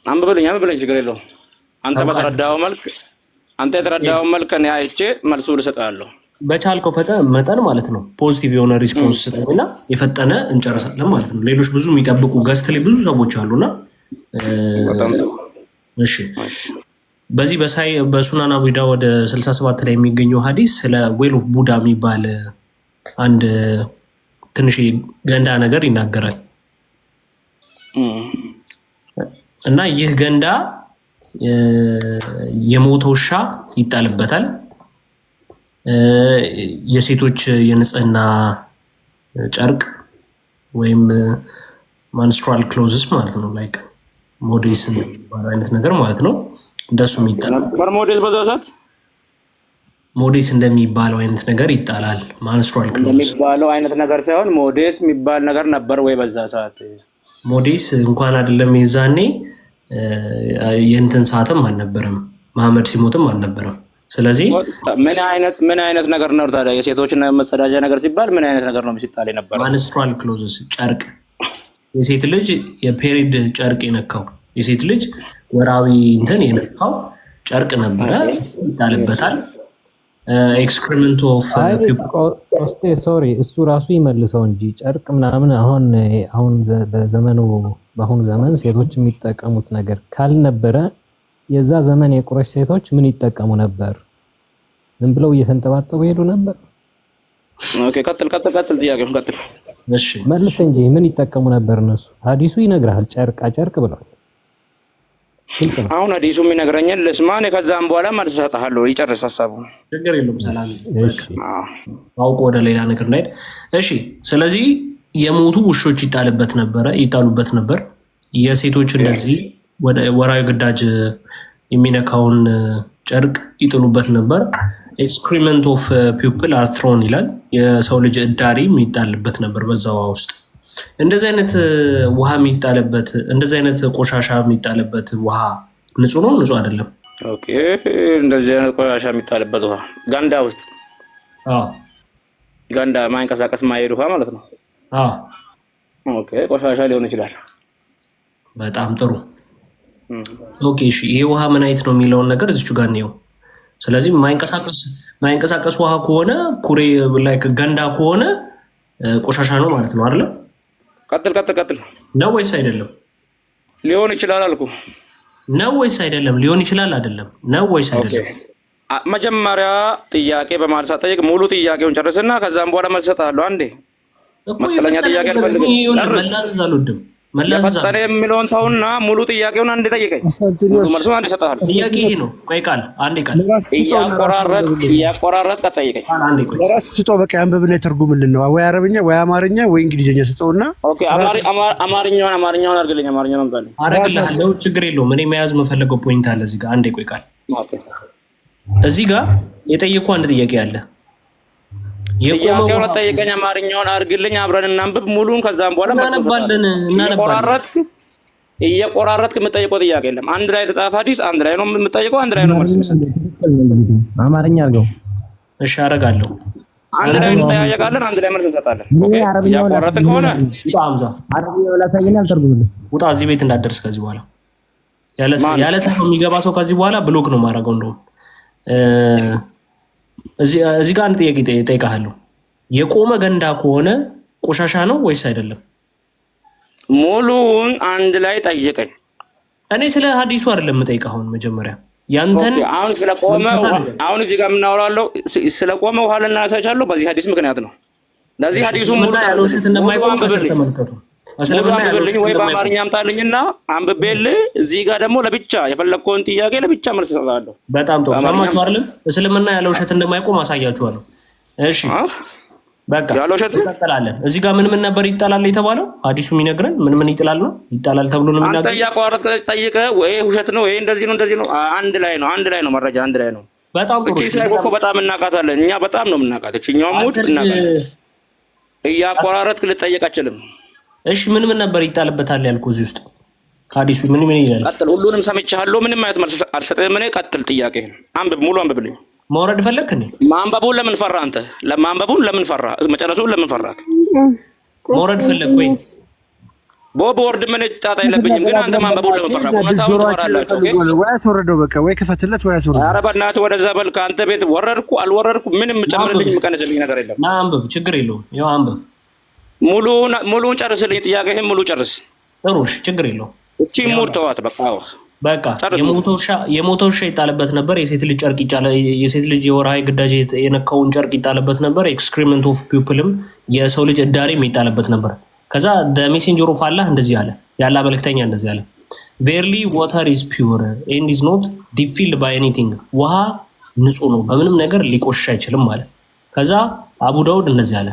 አንብበልኝ ችግር የለውም። አንተ የተረዳኸው መልክ እኔ አይቼ መልሱ ልሰጥሃለሁ። በቻልከው መጠን ማለት ነው። ፖዚቲቭ የሆነ ሪስፖንስ ስጠኝና የፈጠነ እንጨርሳለን ማለት ነው። ሌሎች ብዙ የሚጠብቁ ገስት ላይ ብዙ ሰዎች አሉና እሺ በዚህ በሱናን አቢ ዳውድ 67 ላይ የሚገኘው ሐዲስ ስለ ዌል ኦፍ ቡዳ የሚባል አንድ ትንሽ ገንዳ ነገር ይናገራል። እና ይህ ገንዳ የሞተ ውሻ ይጣልበታል። የሴቶች የንጽህና ጨርቅ ወይም ማንስትራል ክሎዝስ ማለት ነው። ላይክ ሞዴስ የሚባለው አይነት ነገር ማለት ነው። እንደሱ ይጣላል። ሞዴስ እንደሚባለው አይነት ነገር ይጣላል። ማንስትራል ክሎዝስ እንደሚባለው አይነት ነገር ሳይሆን ሞዴስ የሚባል ነገር ነበር ወይ በዛ ሰዓት? ሞዴስ እንኳን አይደለም የዛኔ የእንትን ሰዓትም አልነበረም። መሐመድ ሲሞትም አልነበረም። ስለዚህ ምን አይነት ነገር ነው ታዲያ? የሴቶችና መጸዳጃ ነገር ሲባል ምን አይነት ነገር ነው ሲጣል የነበረው? ማንስትራል ክሎዝስ ጨርቅ፣ የሴት ልጅ የፔሪድ ጨርቅ የነካው የሴት ልጅ ወራዊ እንትን የነካው ጨርቅ ነበረ፣ ይጣልበታል። ኤክስክሪመንት ኦፍ ሶሪ እሱ ራሱ ይመልሰው እንጂ ጨርቅ ምናምን አሁን በአሁኑ ዘመን ሴቶች የሚጠቀሙት ነገር ካልነበረ የዛ ዘመን የቁረሽ ሴቶች ምን ይጠቀሙ ነበር? ዝም ብለው እየተንጠባጠቡ ሄዱ ነበር። ኦኬ ቀጥል ጥያቄውን ቀጥል። እሺ መልስ እንጂ ምን ይጠቀሙ ነበር እነሱ? ሐዲሱ ይነግራል ጨርቃ ጨርቅ ብለው። አሁን ሐዲሱ የሚነግረኝን ልስማን፣ ከዛም በኋላ መልስ እሰጥሃለሁ። ይጨርስ ሐሳቡ። ችግር የለውም። ሰላም አውቆ ወደ ሌላ ነገር እንዳይሄድ። እሺ ስለዚህ የሞቱ ውሾች ይጣሉበት ነበር። የሴቶች እንደዚህ ወራዊ ግዳጅ የሚነካውን ጨርቅ ይጥሉበት ነበር። ኤክስክሪመንት ኦፍ ፒፕል አር ትሮን ይላል። የሰው ልጅ እዳሪ የሚጣልበት ነበር በዛ ውሃ ውስጥ። እንደዚህ አይነት ውሃ የሚጣልበት እንደዚህ አይነት ቆሻሻ የሚጣልበት ውሃ ንጹህ ነው ንጹህ አይደለም? ኦኬ እንደዚህ አይነት ቆሻሻ የሚጣልበት ውሃ ገንዳ ውስጥ ገንዳ ማይንቀሳቀስ ማይሄድ ውሃ ማለት ነው። ኦኬ ቆሻሻ ሊሆን ይችላል። በጣም ጥሩ። ኦኬ እሺ ይሄ ውሃ ምን አይነት ነው የሚለውን ነገር እዚቹ ጋር ነው። ስለዚህ ማይንቀሳቀስ ውሃ ከሆነ ኩሬ ላይክ ገንዳ ከሆነ ቆሻሻ ነው ማለት ነው አይደል? ቀጥል ነው ወይስ አይደለም? ሊሆን ይችላል አልኩ። ነው ወይስ አይደለም? ሊሆን ይችላል አይደለም? ነው ወይስ አይደለም? መጀመሪያ ጥያቄ በማንሳት ጠይቅ። ሙሉ ጥያቄውን ጨርስና ከዛም በኋላ መልስ እሰጥሃለሁ። አንዴ መስቀለኛ ጥያቄ አልፈልግም። መለስ የሚለውን ተውና ሙሉ ጥያቄውን አንድ ጠይቀኝ። መልሱ አንድ እሰጥሃለሁ። ጥያቄ ይሄ ነው። ቆይ አንዴ ቃል እያቆራረጥ ጠይቀኝ። ለራስ ስጠው። በቃ አንብብና ተርጉምልን ነው ወይ አረብኛ ወይ አማርኛ ወይ እንግሊዝኛ ስጠውና። ኦኬ አማርኛውን አድርግልኝ። አማርኛውን አደርግልሃለሁ። ችግር የለውም። እኔ መያዝ የምፈልገው ፖይንት አለ እዚህ ጋር። አንዴ ቆይ ቃል እዚህ ጋር የጠየቁ አንድ ጥያቄ አለ። ጥያቄውን ጠይቀኝ፣ አማርኛውን አድርግልኝ፣ አብረን እናንብብ ሙሉን። ከዛም በኋላ እየቆራረጥክ የምጠይቀው ጥያቄ የለም። አንድ ላይ የተጻፈ ሐዲስ አንድ ላይ ነው የምጠይቀው፣ አንድ ላይ ነው መልስ የምሰጠው። አማርኛ አድርገው። እሺ አደርጋለሁ። አንድ ላይ እንጠያየቃለን፣ አንድ ላይ መልስ እንሰጣለን። ኦኬ እያቆራረጥን ከሆነ ውጣ። ሀምዛ አረብኛው ላሳየና አልተርጉምልህ። ውጣ፣ እዚህ ቤት እንዳትደርስ ከዚህ በኋላ ያለ ተራ የሚገባ ሰው ከዚህ በኋላ ብሎክ ነው ማድረገው። እንደውም እዚህ ጋር አንድ ጥያቄ እጠይቅሃለሁ። የቆመ ገንዳ ከሆነ ቆሻሻ ነው ወይስ አይደለም? ሙሉውን አንድ ላይ ጠይቀኝ። እኔ ስለ ሐዲሱ አይደለም የምጠይቅህ። አሁን መጀመሪያ ያንተን አሁን ስለቆመ አሁን እዚህ ጋር የምናወራለው ስለቆመ ውሃ ልናሳይቻለሁ በዚህ ሐዲስ ምክንያት ነው። ለዚህ ሐዲሱ ሙሉ ያለውሸት እንደማይቆም ተመልከቱ። ስለምን ወይ በአማርኛ አምጣልኝና አንብቤልህ እዚህ ጋር ደግሞ ለብቻ የፈለግከውን ጥያቄ ለብቻ መልስ እሰጥሃለሁ። በጣም ጥሩ ሰማችሁ አይደል? እስልምና ያለው ውሸት እንደማይቆም አሳያችኋለሁ። እሺ በቃ ያለው ውሸት እንቀጥላለን። እዚህ ጋር ምን ነበር ይጣላል የተባለው? ሐዲሱ የሚነግረን ምን ይጣላል ነው ይጣላል ተብሎ ነው የሚናገረው። አንተ ያቋረጥ ጠይቀህ ወይ ውሸት ነው ወይ እንደዚህ ነው አንድ ላይ ነው መረጃ አንድ ላይ ነው። በጣም ጥሩ እቺ ሳይኮ በጣም እናቃታለን እኛ በጣም ነው የምናቃት። እቺኛው ሙድ እናቃታለን። እያቋረጥክ ልጠይቅ አችልም። እሺ ምን ነበር ይጣልበታል ያልኩህ እዚህ ውስጥ ሐዲሱ ምን ይላል? ቀጥል። ሁሉንም ሰምቻለሁ። ምንም አይነት መልስ አልሰጠህም። እኔ ቀጥል። ጥያቄህን አንብብ፣ ሙሉ አንብብልኝ። ማውረድ ፈለክ እንዴ? ማንበቡን ለምን ፈራ አንተ? ለማንበቡን ለምን ፈራ? መጨረሱን ለምን ፈራ? ማውረድ ፈለክ ወይ? ቦርድ ምን ጣጣ የለብኝም፣ ግን አንተ ማንበቡን ለምን ፈራ? ሁለታውን ትፈራላችሁ። ኦኬ ወይ አስወረደው በቃ ወይ ከፈትለት ወይ አስወረደው። ኧረ በእናትህ ወደዛ በል። ከአንተ ቤት ወረድኩ አልወረድኩ ምንም ጨምርልኝ የምቀንስልኝ ነገር የለም። አንብብ፣ ችግር የለውም። ያው አንብብ፣ ሙሉውን ጨርስልኝ። ጥያቄህን ሙሉ ጨርስ። ጥሩ እሺ፣ ችግር የለውም። እቺ ሙር ተዋት በቃ በቃ የሞተው ውሻ ይጣልበት ነበር። የሴት ልጅ ጨርቅ የሴት ልጅ የወርሃዊ ግዳጅ የነካውን ጨርቅ ይጣልበት ነበር። ኤክስክሪመንት ኦፍ ፒፕልም የሰው ልጅ እዳሪም ይጣልበት ነበር። ከዛ ሜሴንጀር ኦፍ አላህ እንደዚህ አለ፣ ያለ መልእክተኛ እንደዚህ አለ፣ ቬርሊ ዋተር ኢዝ ፒውር ኤንድ ኢዝ ኖት ዲፊልድ ባይ ኤኒቲንግ፣ ውሃ ንጹህ ነው በምንም ነገር ሊቆሽሽ አይችልም ማለት። ከዛ አቡ ዳውድ እንደዚህ አለ፣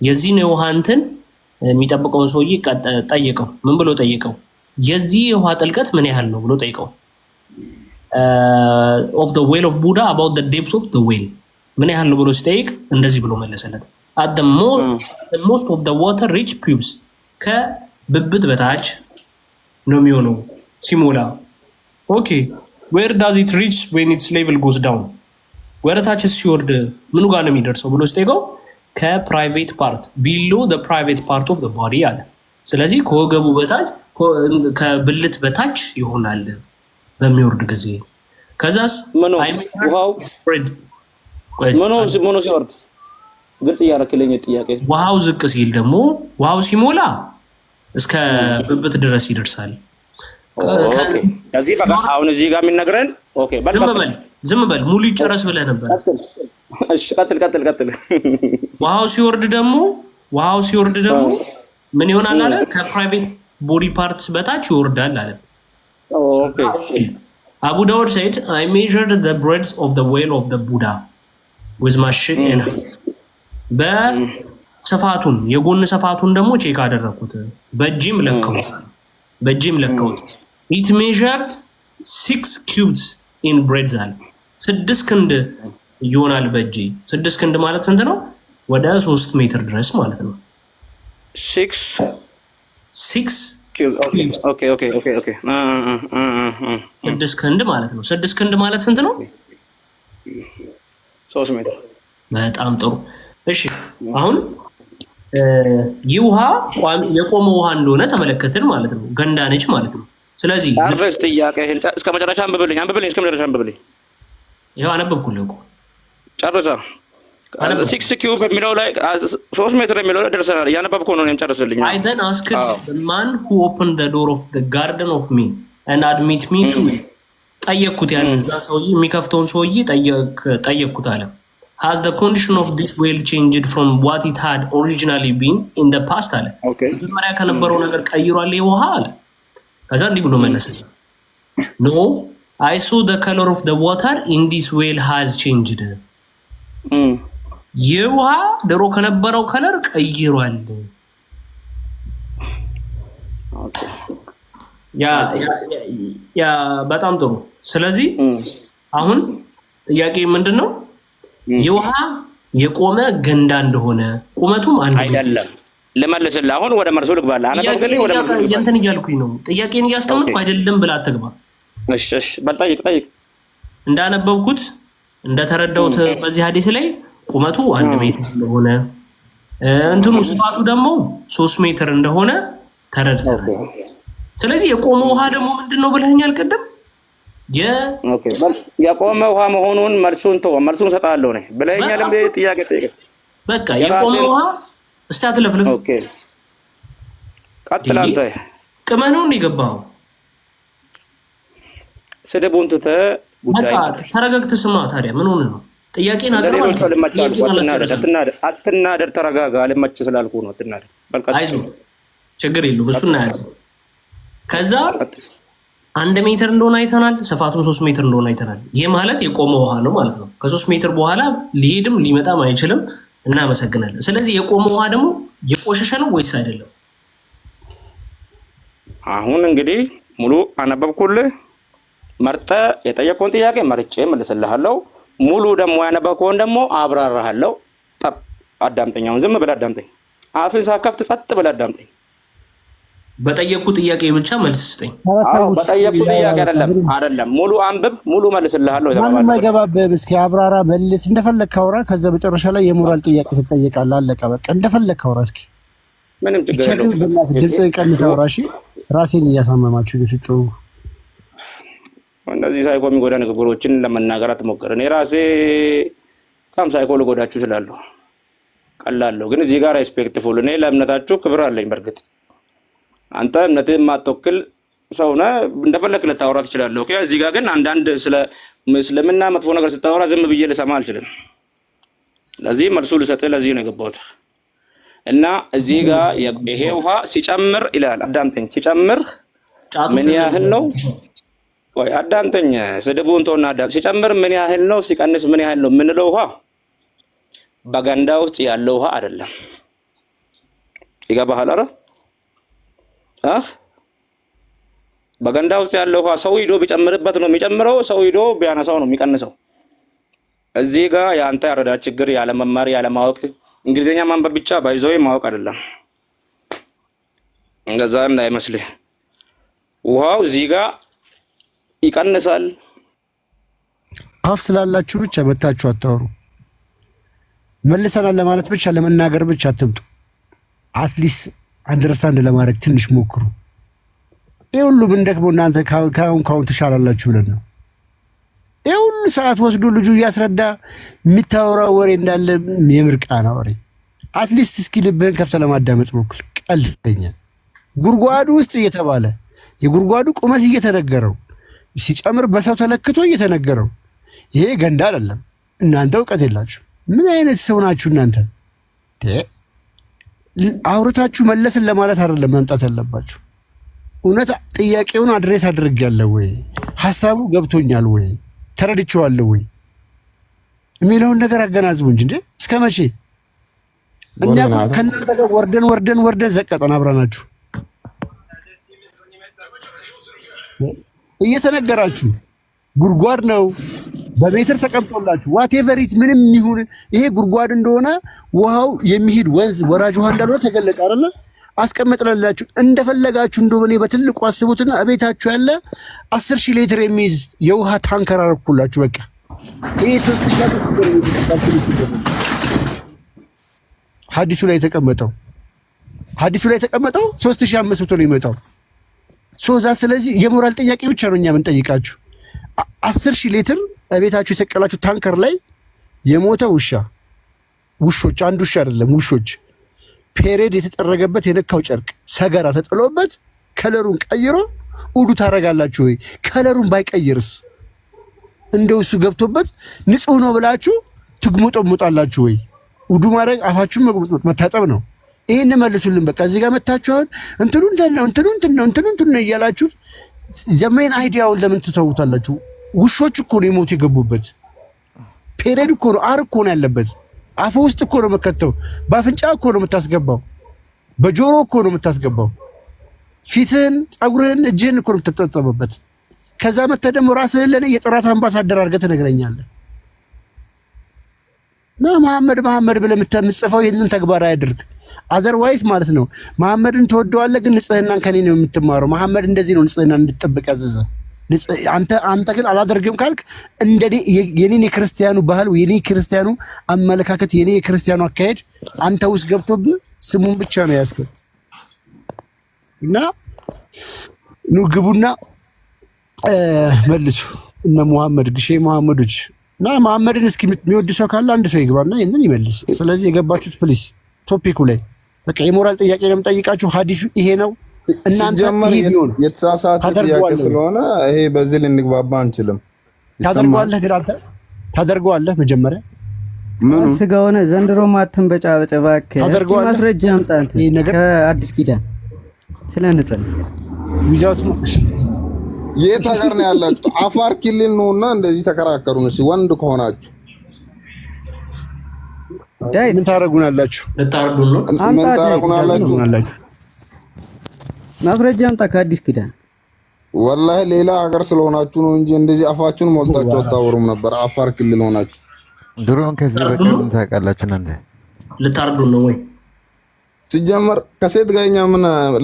የዚህን የውሃ እንትን የሚጠብቀውን ሰውዬ ጠየቀው። ምን ብሎ ጠየቀው? የዚህ የውሃ ጥልቀት ምን ያህል ነው ብሎ ጠይቀው። ኦፍ ዘ ዌል ኦፍ ቡዳ አባውት ዘ ዴፕስ ኦፍ ዘ ዌል ምን ያህል ነው ብሎ ሲጠይቅ እንደዚህ ብሎ መለሰለት። አት ዘ ሞስት ኦፍ ዘ ዋተር ሪች ፒውብስ ከብብት በታች ነው የሚሆነው ሲሞላ። ኦኬ ዌር ዳዝ ኢት ሪች ዌን ኢትስ ሌቭል ጎስ ዳውን፣ ወደ ታች ሲወርድ ምኑ ጋር ነው የሚደርሰው ብሎ ሲጠይቀው ከፕራይቬት ፓርት ቢሎ ዘ ፕራይቬት ፓርት ኦፍ ዘ ቦዲ አለ። ስለዚህ ከወገቡ በታች ከብልት በታች ይሆናል በሚወርድ ጊዜ። ከዛስ ምኑ ሲወርድ ግልጽ እያደረክልኝ ጥያቄ። ውሃው ዝቅ ሲል ደግሞ ውሃው ሲሞላ እስከ ብብት ድረስ ይደርሳል። ከዚህ በቃ አሁን እዚህ ጋር የሚነግረን ኦኬ ዝም በል ሙሉ ይጨረስ ብለህ ነበር። እሺ ቀጥል። ውሃው ሲወርድ ደግሞ ምን ይሆናል አለ? ከፕራይቬት ቦዲ ፓርትስ በታች ይወርዳል አለ። ኦኬ አቡ ዳውድ said I measured the breadth of the whale of the Buddha with my shit and በስፋቱን የጎን ስፋቱን ደግሞ ቼክ አደረኩት በእጅም ለካሁት። it measured 6 cubits in breadth አለ። 6 ክንድ ይሆናል በእጅ። 6 ክንድ ማለት ስንት ነው? ወደ 3 ሜትር ድረስ ማለት ነው። 6 ኦኬ 6 ክንድ ማለት ነው። 6 ክንድ ማለት ስንት ነው? 3 ሜትር። በጣም ጥሩ። እሺ አሁን ይህ ውሃ የቆመ ውሃ እንደሆነ ተመለከትን ማለት ነው። ገንዳ ነች ማለት ነው። ስለዚህ አርፈስ ጥያቄ እስከ መጨረሻ አንብብልኝ እስከ መጨረሻ አንብብልኝ። ይሄው አነበብኩልህ እኮ ጨርሳ 6 ኪዩብ የሚለው ላይ 3 ሜትር የሚለው ላይ ደርሰናል። ያነበብኩ ነው። እኔም ጨርስልኝ። I then asked the man who opened the door of the garden of me and admit me to ጠየቅኩት። ያን እዛ ሰውዬ የሚከፍተውን ሰውዬ ጠየቅኩት አለ። Has the condition of this well changed from what it had originally been in the past አለ። መጀመሪያ ከነበረው ነገር ቀይሯል ይሄ ውሃ አለ። ከዛ እንዲህ ብሎ መለሰ። No, I saw the color of the water in this well has changed. የውሃ ድሮ ከነበረው ከለር ቀይሯል። ያ በጣም ጥሩ። ስለዚህ አሁን ጥያቄ ምንድነው? የውሃ የቆመ ገንዳ እንደሆነ ቁመቱም አንድ አይደለም። ልመልስልህ አሁን ወደ መርሱ ልግባላ አነበብክልኝ ወደ መርሱ እንትን እያልኩኝ ነው። ጥያቄን እያስቀመጥኩ አይደለም ብላ አትግባ። እሺ በል ጠይቅ። እንዳነበብኩት እንደተረዳሁት በዚህ ሐዲስ ላይ ቁመቱ 1 ሜትር እንደሆነ እንትኑ ስፋቱ ደግሞ 3 ሜትር እንደሆነ ተረድተናል። ስለዚህ የቆመ ውሃ ደግሞ ምንድነው ብለኸኛል ቅድም? የቆመ ውሃ መሆኑን መልሱን ሰጣለሁ ነው ብለኸኛል። ጥያቄ ጠይቅ። በቃ የቆመ ውሃ እስታት ለፍልፍ። ኦኬ ቀጥል። አንተ ቅመህ ነው የገባኸው። ስድቡን ትተህ በቃ ተረጋግተህ ስማ። ታዲያ ምን ሆነ ነው? ጥያቄን አቅርባለሁ። አትናደድ፣ ተረጋጋ። አልመች ስላልኩ ነው። አትናደድ። አይዞህ፣ ችግር የለውም። እሱ እናያለን። ከዛ 1 ሜትር እንደሆነ አይተናል። ስፋቱም 3 ሜትር እንደሆነ አይተናል። ይህ ማለት የቆመ ውሃ ነው ማለት ነው። ከ3 ሜትር በኋላ ሊሄድም ሊመጣም አይችልም። እናመሰግናለን። ስለዚህ የቆመ ውሃ ደግሞ የቆሸሸ ነው ወይስ አይደለም? አሁን እንግዲህ ሙሉ አነበብኩልህ። መርጠህ የጠየቀውን ጥያቄ መርጬ መልስልሃለሁ። ሙሉ ደግሞ ያነበብከውን ደግሞ አብራራሃለሁ። አዳምጠኛውን ዝም ብለህ አዳምጠኝ። አፍን ሳከፍት ጸጥ ብለህ አዳምጠኝ። በጠየቁ ጥያቄ ብቻ መልስ ስጠኝ። በጠየቁ ጥያቄ አይደለም። ሙሉ አንብብ፣ ሙሉ መልስልሃለሁ። ማንም አይገባብህም። እስኪ አብራራ፣ መልስ፣ እንደፈለግህ አውራ። ከዛ መጨረሻ ላይ የሞራል ጥያቄ ትጠየቃለህ። አለቀ በቃ። እንደፈለግህ አውራ። እስኪ ምንም ችግር የለውም። በእናትህ ድምፅህን ቀንስ አውራ። እሺ ራሴን እያሳመማችሁ ልስጩ። እንደዚህ ሳይኮ የሚጎዳ ንግግሮችን ለመናገር አትሞክር። እኔ ራሴ ካም ሳይኮ ልጎዳችሁ እችላለሁ፣ ቀላለሁ። ግን እዚህ ጋር ሬስፔክትፉል፣ እኔ ለእምነታችሁ ክብር አለኝ። በእርግጥ አንተ እምነትህን የማትወክል ሰው ነህ፣ እንደፈለግህ ልታወራ ትችላለህ። ኦኬ። እዚህ ጋር ግን አንዳንድ ስለ እስልምና መጥፎ ነገር ስታወራ ዝም ብዬ ልሰማ አልችልም። ለዚህ መልሱ ልሰጥህ ለዚህ ነው የገባሁት። እና እዚህ ጋር ይሄ ውሃ ሲጨምር ይላል። አዳምጠኝ። ሲጨምር ምን ያህል ነው? ወይ አዳምጠኝ። ስድቡን ተውና አዳም። ሲጨምር ምን ያህል ነው? ሲቀንስ ምን ያህል ነው የምንለው ውሃ በገንዳ ውስጥ ያለው ውሃ አይደለም። ይገባሃል አይደል? በገንዳ ውስጥ ያለው ውሃ ሰው ሂዶ ቢጨምርበት ነው የሚጨምረው፣ ሰው ሂዶ ቢያነሳው ነው የሚቀንሰው። እዚህ ጋር የአንተ ያረዳድ ችግር፣ ያለ መማር፣ ያለ ማወቅ፣ እንግሊዝኛ ማንበብ ብቻ ባይዘው ማወቅ አይደለም። እንደዛ እንዳይመስልህ። ውሃው እዚህ ጋር ይቀንሳል። አፍ ስላላችሁ ብቻ መታችሁ አታወሩ። መልሰናል ለማለት ብቻ ለመናገር ብቻ አትምጡ። አትሊስት አንደርስታንድ ለማድረግ ትንሽ ሞክሩ። ይሄ ሁሉ ምን ደግሞ እናንተ ካሁን ትሻላላችሁ ብለን ነው። ይሄ ሁሉ ሰዓት ወስዶ ልጁ እያስረዳ የሚታወራው ወሬ እንዳለ የምርቃና ወሬ። አትሊስት እስኪ ልብህን ከፍተህ ለማዳመጥ ሞክር። ቀልደኛ ጉድጓዱ ውስጥ እየተባለ የጉድጓዱ ቁመት እየተነገረው ሲጨምር በሰው ተለክቶ እየተነገረው ይሄ ገንዳ አይደለም። እናንተ እውቀት የላችሁ። ምን አይነት ሰው ናችሁ እናንተ? አውርታችሁ መለስን ለማለት አይደለም መምጣት ያለባችሁ። እውነት ጥያቄውን አድሬስ አድርጌያለሁ ወይ፣ ሐሳቡ ገብቶኛል ወይ፣ ተረድቼዋለሁ ወይ የሚለውን ነገር አገናዝቡ እንጂ እስከ መቼ እኛ ከእናንተ ጋር ወርደን ዘቀጠን አብረናችሁ እየተነገራችሁ ጉድጓድ ነው በሜትር ተቀምጦላችሁ ዋቴቨር ኢት ምንም ይሁን ይሄ ጉድጓድ እንደሆነ ውሃው የሚሄድ ወንዝ ወራጅ ውሃ እንዳልሆነ ተገለጸ አይደለ? አስቀምጥላላችሁ እንደፈለጋችሁ እንደሆነ በትልቁ አስቡትና እቤታችሁ ያለ 10,000 ሊትር የሚይዝ የውሃ ታንከር አረኩላችሁ። በቃ ይሄ 3,000 ሐዲሱ ላይ የተቀመጠው 3,500 ነው የሚመጣው። ሶዛ ስለዚህ የሞራል ጥያቄ ብቻ ነው እኛ የምንጠይቃችሁ። 10,000 ሊትር እቤታችሁ የሰቀላችሁ ታንከር ላይ የሞተ ውሾች አንድ ውሻ አይደለም ውሾች ፔሬድ የተጠረገበት የነካው ጨርቅ ሰገራ ተጥሎበት ከለሩን ቀይሮ ውዱ ታረጋላችሁ ወይ? ከለሩን ባይቀይርስ እንደው እሱ ገብቶበት ንጹህ ነው ብላችሁ ትግሙጠሙጣላችሁ ወይ? ውዱ ማድረግ አፋችሁን መጉመጥ መታጠብ ነው። ይሄን መልሱልን። በቃ እዚህ ጋር መታችኋል። እንትኑ ነው እያላችሁ ዘመን አይዲያውን ለምን ትተውታላችሁ? ውሾች እኮ ነው የሞቱ የገቡበት። ፔሬድ እኮ ነው አር እኮ ነው ያለበት። አፍ ውስጥ እኮ ነው መከተው። በአፍንጫ እኮ ነው የምታስገባው። በጆሮ እኮ ነው የምታስገባው። ፊትህን፣ ፀጉርህን፣ እጅህን እኮ ነው የምትጠጠበበት። ከዛ መተህ ደግሞ ራስህን ለኔ የጥራት አምባሳደር አድርገህ ትነግረኛለህ። መሐመድ ብለህ የምትጽፈው ይህንን ተግባራዊ አድርግ። አዘርዋይስ ማለት ነው መሐመድን ትወደዋለህ፣ ግን ንጽህናን ከኔ ነው የምትማረው። መሐመድ እንደዚህ ነው ንጽህናን እንድትጠብቅ ያዘዘ። አንተ ግን አላደርግም ካልክ እንደኔ የኔን የክርስቲያኑ ባህል የኔ ክርስቲያኑ አመለካከት የኔ የክርስቲያኑ አካሄድ አንተ ውስጥ ገብቶብህ ስሙን ብቻ ነው ያዝከው እና ኑ ግቡና መልሱ እነ ሙሐመድ ግሼ ሙሐመዶች እና መሐመድን እስኪ የሚወድ ሰው ካለ አንድ ሰው ይግባና ይሄንን ይመልስ። ስለዚህ የገባችሁት ፕሊስ ቶፒኩ ላይ በቃ የሞራል ጥያቄ ነው የምጠይቃችሁ። ሐዲሱ ይሄ ነው። እናንተ የተሳሳተ ጥያቄ ስለሆነ ይሄ በዚህ ልንግባባ አንችልም። ታደርገዋለህ ግን አንተ ታደርገዋለህ። መጀመሪያ ምን ስጋውነ ዘንድሮ ማተን በጫበጨ እባክህ እስቲ ማስረጃ አምጣ አንተ ከአዲስ ኪዳን ስለ ንጽህና ዊዛውት ነው። የት ሀገር ነው ያላችሁት? አፋር ክልል ነውና እንደዚህ ተከራከሩን። እሺ ወንድ ከሆናችሁ ምን ታረጉናላችሁ? ልታርዱን ነው? ምን ታረጉናላችሁ? ማስረጃ አምጣ ከአዲስ ኪዳን። ወላሂ ሌላ ሀገር ስለሆናችሁ ነው እንጂ እንደዚህ አፋችሁን ሞልታችሁ አታወሩም ነበር። አፋር ክልል ሆናችሁ ድሮን ከዚህ በቀር ምን ታውቃላችሁ እናንተ? ልታርዱን ነው ወይ? ሲጀመር ከሴት ጋር እኛ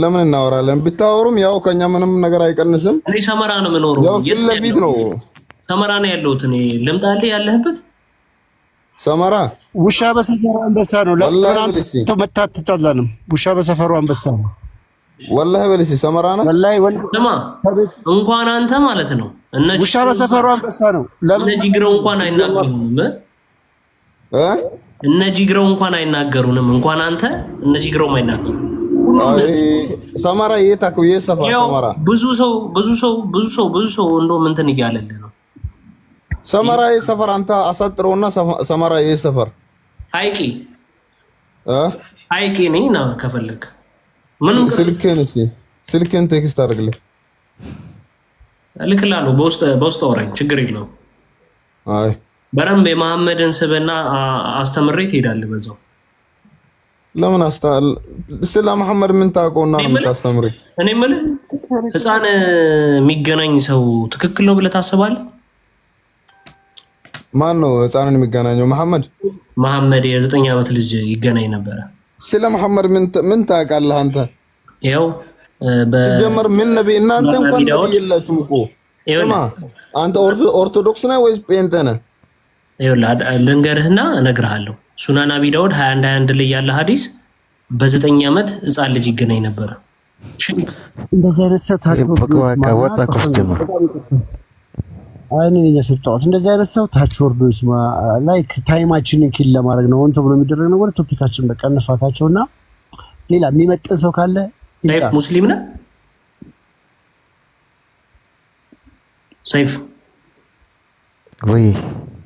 ለምን እናወራለን? ብታወሩም ያው ከኛ ምንም ነገር አይቀንስም። እኔ ሰመራ ነው የምኖረው። ያው ፊት ለፊት ነው። ሰመራ ነው ያለሁት እኔ። ልምጣልህ ያለህበት ሰመራ? ውሻ በሰፈሩ አንበሳ ነው። ለምን መታትጣላንም? ውሻ በሰፈሩ አንበሳ ነው። ወላሂ በልሲ ሰመራ ነው። ወላሂ ስማ እንኳን አንተ ማለት ነው ውሻ በሰፈሩ አንበሳ ነው። ለምን ጂግረው እንኳን አይናገሩንም? እነ ጂግረው እንኳን አይናገሩንም። እንኳን አንተ እነ ጂግረው አይናገሩ። ሰመራ የታከው የሰፈር ሰመራ ብዙ ሰው እንደውም እንትን እያለልህ ነው። ሰመራ የሰፈር አንተ አሳጥረውና ሰመራ የሰፈር ሀይቂ ነኝ ና ከፈለክ ምንም ስልክህን ቴክስት አድርግልኝ እልክልሃለሁ። በውስጥ አውራኝ ችግር የለውም። አይ በረምብ የመሐመድን ስብዕና አስተምሬ ትሄዳለህ በዛው። ለምን ስለ መሐመድ ምን ታውቀውና ነው የምታስተምረኝ? እኔ የምልህ ህፃን የሚገናኝ ሰው ትክክል ነው ብለህ ታስባለህ? ማን ነው ህፃንን የሚገናኘው? መሐመድ የ9 ዓመት ልጅ ይገናኝ ነበረ። ስለ መሐመድ ምን ታውቃለህ አንተ? ያው ጀመር ምን ነብይ እናንተ እንኳን ነብይ የላችሁም እኮ። ስማ አንተ ኦርቶዶክስ ነህ ወይስ ጴንጤ ነህ? ይኸውልህ ልንገርህና እነግርሃለሁ። ሱናን አቢ ዳውድ 21 ላይ ያለ ሐዲስ በ9 ዓመት ህፃን ልጅ ይገናኝ ነበረ። እንደዚህ አይነት ሰው አይኔን እየሰጠሁት እንደዚህ አይነት ሰው ታች ወርዶ ይስማ። ላይክ ታይማችንን ኪል ለማድረግ ነው እንትን ብሎ የሚደረግ ነው። ወደ ቶፒካችን በቃ እንፋታቸውና ሌላ የሚመጥን ሰው ካለ ሰይፍ ሙስሊም ነህ? ሰይፍ ወይ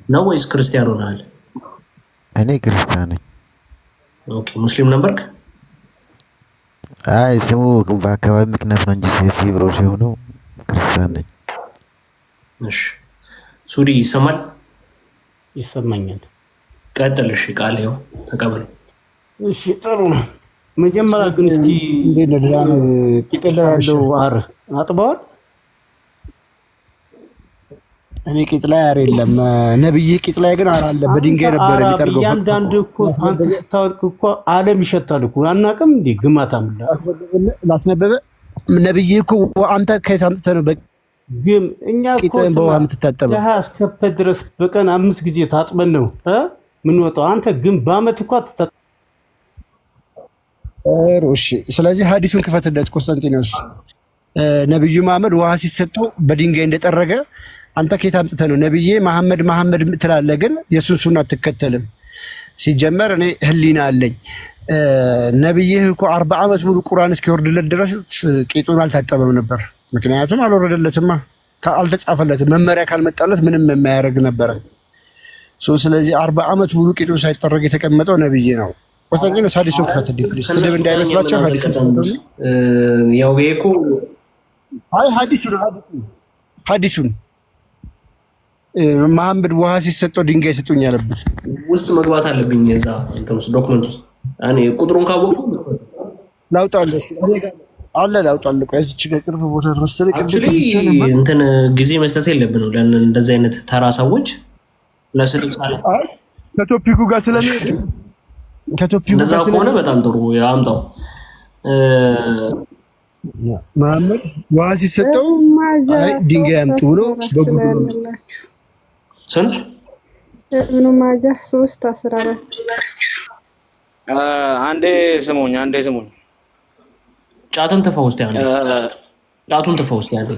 ነው ወይስ ክርስቲያኖ ነህ? እኔ ክርስቲያን ነኝ። ኦኬ ሙስሊም ነበርክ? አይ ስሙ በአካባቢ ምክንያት ነው እንጂ ሰይፍ ብሎ ሲሆነው ክርስቲያን ነኝ። እሺ ሱዲ ይሰማል? ይሰማኛል። ቀጥል። እሺ ቃል ይኸው ተቀበል። እሺ ጥሩ ነው። መጀመሪያ ግን እስቲ ቂጥላ ያለው አር አጥበዋል። እኔ ቂጥላ ያር የለም። ነብይ ቂጥላ ግን አር አለ። በድንጋይ ነበር የሚጠርገው። ያንዳንድ እኮ አንተ ስታወቅ እኮ ዓለም ይሸታል እኮ አናውቅም እንዴ? ግማታም ላስነበበ ነብይ እኮ አንተ ከየት አምጥተህ ነው ግን እኛ እኮ በውሃ የምትታጠበው? ለሃ እስከፈ ድረስ በቀን 5 ጊዜ ታጥበን ነው ምን ወጣው? አንተ ግን በአመት እኮ እሺ ስለዚህ ሐዲሱን ክፈትለት ቆስጠንጢኖስ። ነብዩ መሐመድ ውሃ ሲሰጠው በድንጋይ እንደጠረገ አንተ ከየት አምጥተህ ነው? ነብዬ መሐመድ ትላለህ፣ ግን የሱን ሱና አትከተልም። ሲጀመር እኔ ህሊና አለኝ። ነብይህ እኮ 40 ዓመት ሙሉ ቁርአን እስኪወርድለት ድረስ ቂጡን አልታጠበም ነበር። ምክንያቱም አልወረደለትማ፣ አልተጻፈለትም። መመሪያ ካልመጣለት ምንም የማያደርግ ነበረ። ስለዚህ 40 ዓመት ሙሉ ቂጡን ሳይጠረግ የተቀመጠው ነብይ ነው። ቆስጠንጢኖስ ሐዲሱን ክፈትልኝ ፕሊዝ። ስድብ እንዳይመስላቸው ያው ቤኮ አይ ሐዲሱን መሐመድ ውሃ ሲሰጠው ድንጋይ ሰጡኝ ያለበት ውስጥ መግባት አለብኝ። እዛ እንትን ውስጥ ዶክመንት ውስጥ እኔ ቁጥሩን ካወቁ ላውጣለሽ አለ ላውጣልኩ እዚች ቅርብ ቦታ መሰለኝ። እንትን ጊዜ መስጠት የለብንም እንደዚህ አይነት ተራ ሰዎች ለስልክ ከቶፒኩ ጋር ስለሚሄድ እንደዛ ከሆነ በጣም ጥሩ ያምጣው። መሐመድ ውሃ ሲሰጠው ድንጋይ አምጡ ብሎ በጉዱ ስንት ኢብኑ ማጃህ 3:14 አንዴ ስሙኝ ጫትን ተፈውስት ያለ ጫቱን ተፈውስት ያለ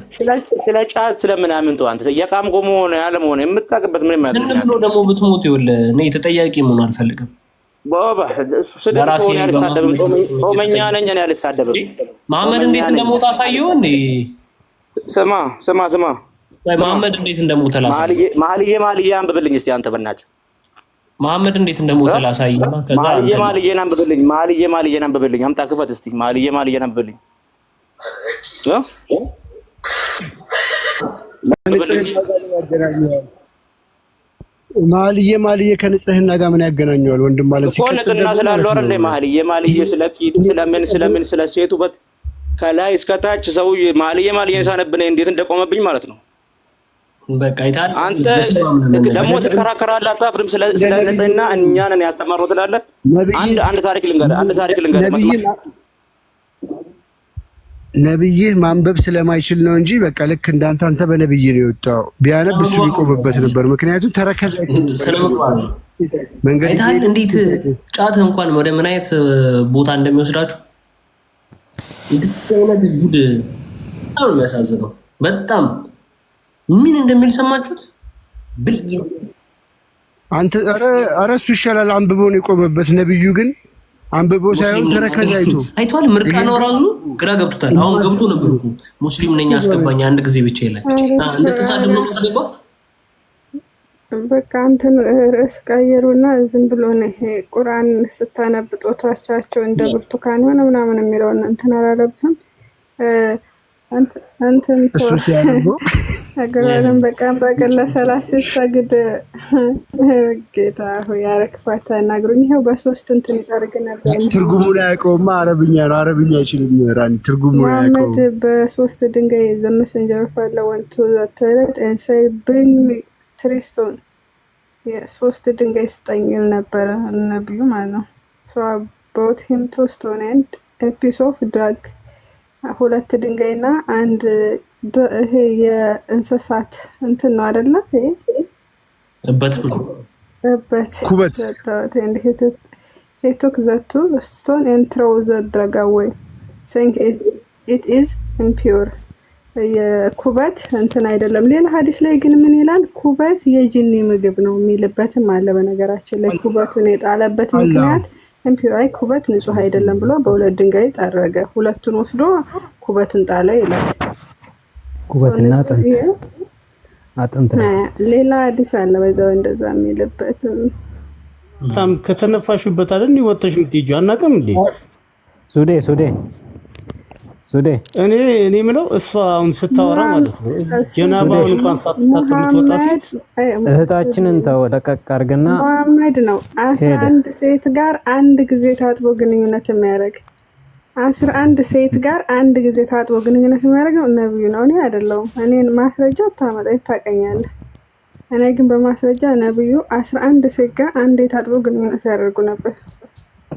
ስለ ጫት ስለምናምን ተው አንተ የቃም ቆሞ ነው ያለ መሆነ የምታውቅበት ምን ማለት ነው? ብሎ ደግሞ ብትሞት ይኸውልህ እኔ ተጠያቂ መሆን አልፈልግም። ባባ እሱ ስለራሴ ያልሳደብም ጾመኛ ነኝ እኔ ያልሳደብም። መሐመድ እንዴት እንደሞተ አሳየው እንዴ? ስማ መሐመድ እንዴት እንደሞተ ላሳየው። ማልዬ አንብብልኝ እስቲ አንተ በእናትህ መሐመድ እንዴት እንደሞተ ላሳየውና ከዛ ማልዬን አንብብልኝ። ማልዬን አንብብልኝ አምጣ ክፈት እስቲ ማልዬን አንብብልኝ። ማልዬ ከንጽህና ጋር ምን ያገናኘዋል? ወንድም ማለት ሲከተል ንጽህና ስላለው አይደል? ማልዬ ስለምን ስለ ሴት ውበት ከላይ እስከ ታች ሰው ማልዬን ሳነብነ እንዴት እንደቆመብኝ ማለት ነው። በቃ ይታል አንተ ደግሞ ተከራከራለህ አታፍርም? ስለ ንጽህና እኛ ነን ያስተማረው ትላለህ። አንድ ታሪክ ልንገርህ ነብይህ ማንበብ ስለማይችል ነው እንጂ በቃ ልክ እንዳንተ አንተ በነብይ ነው የወጣው። ቢያነብ እሱ ሊቆምበት ነበር። ምክንያቱም ተረከዘ መንገድ አይታል። እንዴት ጫት እንኳን ወደ ምን አይነት ቦታ እንደሚወስዳችሁ እንድትሆነ ጉድ በጣም የሚያሳዝነው። በጣም ምን እንደሚል ሰማችሁት? ብልይ አንተ ኧረ እሱ ይሻላል አንብቦ ነው የቆመበት። ነብዩ ግን አንብቦ ሳይሆን ተረከዘ አይቷል። ምርቃናው ራሱ ግራ ገብቶታል። አሁን ገብቶ ነበር እኮ ሙስሊም ነኝ አስገባኝ አንድ ጊዜ ብቻ ይላል። እንድትሳደብ ነው ተሰገባ። በቃ አንተን ርዕስ ቀየሩና ዝም ብሎ ነው ይሄ ቁርአን ስታነብ ጦታቻቸው እንደ ብርቱካን ሆነ ምናምን የሚለውን እንትን አላለብህም? አንተን እሱ ሲያነበው አገራለን በቃም በቀለ 30 ሰግድ ጌታ ሆይ ያረክፋታ ናግሩኝ። ይሄው በሶስት እንትን ይጠርግ ነበር። ትርጉሙን ያውቀውማ አረብኛ ነው። አረብኛ አይችልም ራኒ ትርጉሙን ያውቀው። መሐመድ በሶስት ድንጋይ the messenger of Allah went to the toilet and say bring me 3 stones ሶስት ድንጋይ ስጠኝ ነበር ነብዩ ማለት ነው። so I brought him 2 stones and a piece of drug ሁለት ድንጋይና አንድ ይሄ የእንስሳት እንትን ነው አይደለ? ይሄ ኩበት he took the 2 stones and threw the drug away saying it is impure የኩበት እንትን አይደለም። ሌላ ሐዲስ ላይ ግን ምን ይላል? ኩበት የጂኒ ምግብ ነው የሚልበትም አለ። በነገራችን ላይ ኩበቱን የጣለበት ምክንያት ኢምፒውር ኩበት ንጹህ አይደለም ብሎ በሁለት ድንጋይ ጠረገ። ሁለቱን ወስዶ ኩበቱን ጣለ ይላል። ኩበትና አጥንት ነው። ሌላ ሐዲስ አለ በዛው እንደዛ የሚልበት። በጣም ከተነፋሽበት አይደል ወጥተሽ የምትይጂው አናውቅም እንዴ? ሱዴ እኔ ምለው እሷ አሁን ስታወራ ማለት ነው ጀናባውን እንኳን ሳትታጠብ የምትወጣ ሴት እህታችንን ተወደቀቅ አድርገና መሐመድ ነው 11 ሴት ጋር አንድ ጊዜ ታጥቦ ግንኙነት የሚያደርግ 11 ሴት ጋር አንድ ጊዜ ታጥቦ ግንኙነት የሚያደርገው ነብዩ ነው። እኔ አይደለሁም። እኔን ማስረጃ ታመጣ ታቀኛለህ። እኔ ግን በማስረጃ ነብዩ 11 ሴት ጋር አንድ ታጥቦ ግንኙነት ያደርጉ ነበር።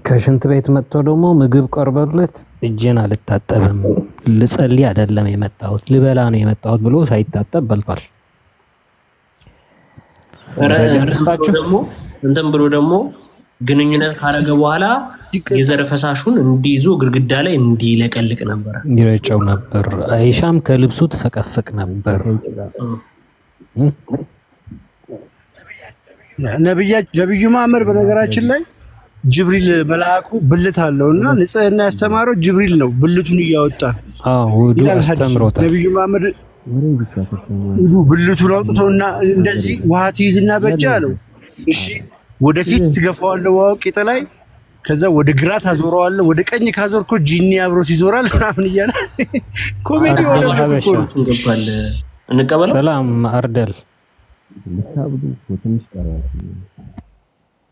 ከሽንት ቤት መጥቶ ደግሞ ምግብ ቀርበለት እጄን አልታጠብም ልጸልይ አይደለም የመጣሁት ልበላ ነው የመጣሁት ብሎ ሳይታጠብ በልቷል። ረስታችሁ ደግሞ እንትን ብሎ ደግሞ ግንኙነት ካረገ በኋላ የዘር ፈሳሹን እንዲይዞ ግድግዳ ላይ እንዲለቀልቅ ነበር፣ ይረጨው ነበር። አይሻም ከልብሱ ተፈቀፈቅ ነበር። ነብዩ መሐመድ በነገራችን ላይ ጅብሪል መልአኩ ብልት አለውና ንጽህና ያስተማረው ጅብሪል ነው። ብልቱን እያወጣ ወዱ አስተምሮታል። ነብዩ መሐመድ ብልቱን አውጥቶና እንደዚህ ውሃ ትይዝና በእጅ አለው። እሺ ወደፊት ትገፋዋለህ ውሃው ቂጥ ላይ፣ ከዛ ወደ ግራ ታዞረዋለህ፣ ወደ ቀኝ ካዞርኮ ጂኒ አብሮት ይዞራል ምናምን እያለ ኮሜዲ ወደ ገባል። እንቀበለው። ሰላም አርደል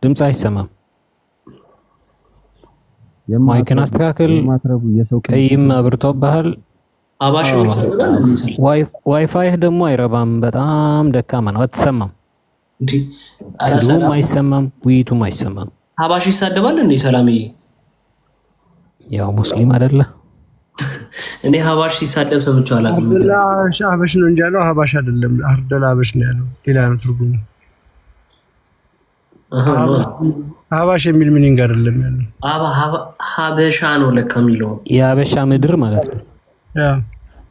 ድምጽ አይሰማም። ማይክን አስተካክል። ቀይም አብርቶብሃል። ዋይፋይህ ደግሞ አይረባም፣ በጣም ደካማ ነው፣ አትሰማም። እንዴ ስድቡም አይሰማም፣ ውይይቱም አይሰማም። ሀባሽ ይሳደባል እንዴ ሰላምዬ? ያው ሙስሊም አይደለ? እኔ ሀባሽ ሲሳደብ ሰምቼው አላውቅም። ሀበሽ ነው እንጂ ያለው ሀባሽ አይደለም። አርደላ ሀበሽ ነው ያለው። ሌላ ነው ትርጉሙ። ሀባሽ የሚል ሚኒንግ አይደለም ያለው። ሀበሻ ነው ለካ የሚለው። የሀበሻ ምድር ማለት ነው።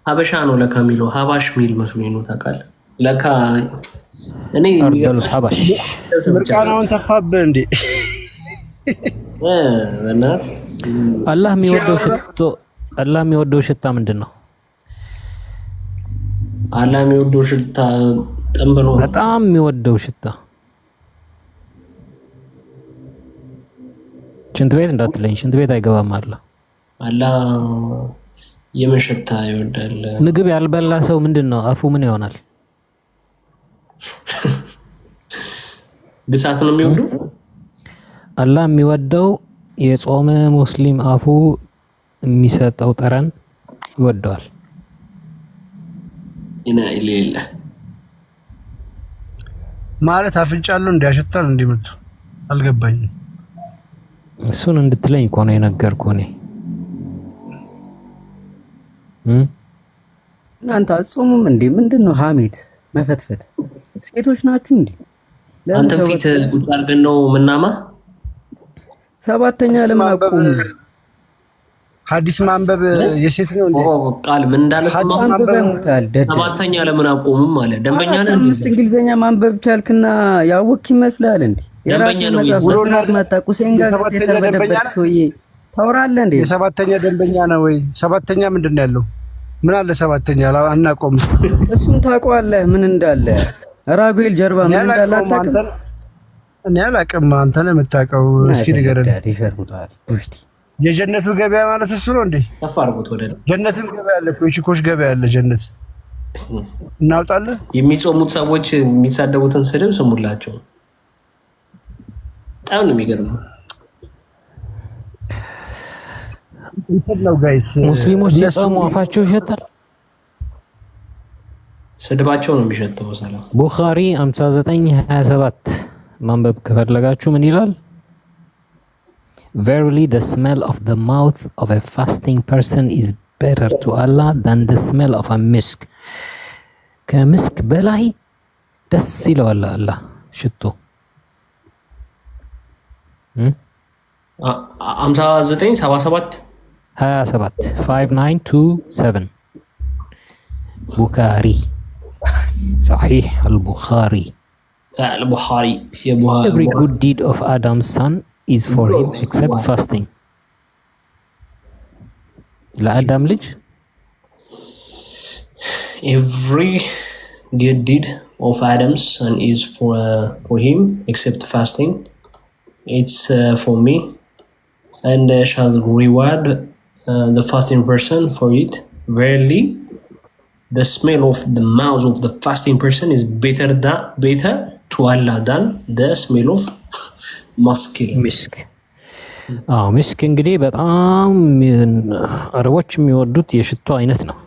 ሀበሻ ነው ለካ የሚለው። ሀባሽ ሚል መስሎኝ ነው ታውቃለህ። ለካ እኔ አርደል ሀባሽ ምርቃናውን ተፋብህ እንዴ? በእናትህ አላህ የሚወደው ሽታ ምንድን ነው? አላህ የሚወደው ሽታ ጥንብ ነው። በጣም የሚወደው ሽታ ሽንት ቤት እንዳትለኝ፣ ሽንት ቤት አይገባም። አላህ የምን ሽታ ይወዳል? ምግብ ያልበላ ሰው ምንድን ነው አፉ ምን ይሆናል? ግሳት ነው የሚወደው። አላህ የሚወደው የጾመ ሙስሊም አፉ የሚሰጠው ጠረን ይወደዋል። ኢና ኢሌላ ማለት አፍንጫለሁ እንዲያሸታል እንዲመጡ አልገባኝም። እሱን እንድትለኝ እኮ ነው የነገርኩህ እኔ። እናንተ አጾሙም እንዴ? ምንድነው ሐሜት መፈትፈት? ሴቶች ናችሁ እንዴ? አንተ ፊት ቁጭ አድርገን ነው ምናማ ሰባተኛ ለምን አቆሙ? ሐዲስ ማንበብ የሴት ነው እንዴ? ቃል ምን እንዳለ ሰባተኛ ለምን አቆሙ ማለት ደንበኛ ነን። አምስት እንግሊዘኛ ማንበብ ቻልክና ያወክ ይመስላል እንዴ? ደንበኛ ነው ቁሴን ጋር የተበደበቅ ሰውዬ ታወራለህ እንዴ? የሰባተኛ ደንበኛ ነው ወይ? ሰባተኛ ምንድነው ያለው? ምን አለ ሰባተኛ አናቆም። እሱን ታውቀዋለህ ምን እንዳለ? ራጉኤል ጀርባ ምን እንዳለ አታውቅም? እኔ አላውቅም። አንተ ነህ የምታውቀው። እስኪ ንገረን። ይፈርሙታል። ቡሽቲ የጀነቱ ገበያ ማለት እሱ ነው እንዴ? ተፋርጉት ወደ ጀነትን ገበያ አለ እኮ የቺኮች ገበያ አለ። ጀነት እናውጣለን። የሚጾሙት ሰዎች የሚሳደቡትን ስድብ ስሙላቸው። በጣም ነው የሚገርመው። ነው ጋይስ ሙስሊሞች ሲጾሙ አፋቸው ይሸታል። ስድባቸው ነው የሚሸተው። ሰላም ቡኻሪ 59:27 ማንበብ ከፈለጋችሁ ምን ይላል? Verily the smell of the mouth of a fasting person is better to Allah than the smell of a misk. ከምስክ በላይ ደስ ይለዋል አላህ ሽቶ 59:77 5927 Bukhari Sahih al-Bukhari. Every good deed of Adam's son is for him except fasting. ለአዳም ልጅ every good deed of Adam's son is for him except fasting. It's for me, and I shall reward the fasting person for it. Verily, the smell of the mouth of the fasting person is better to Allah than the smell of musk. ሚስክ እንግዲህ በጣም አረቦች የሚወዱት የሽቶ አይነት ነው።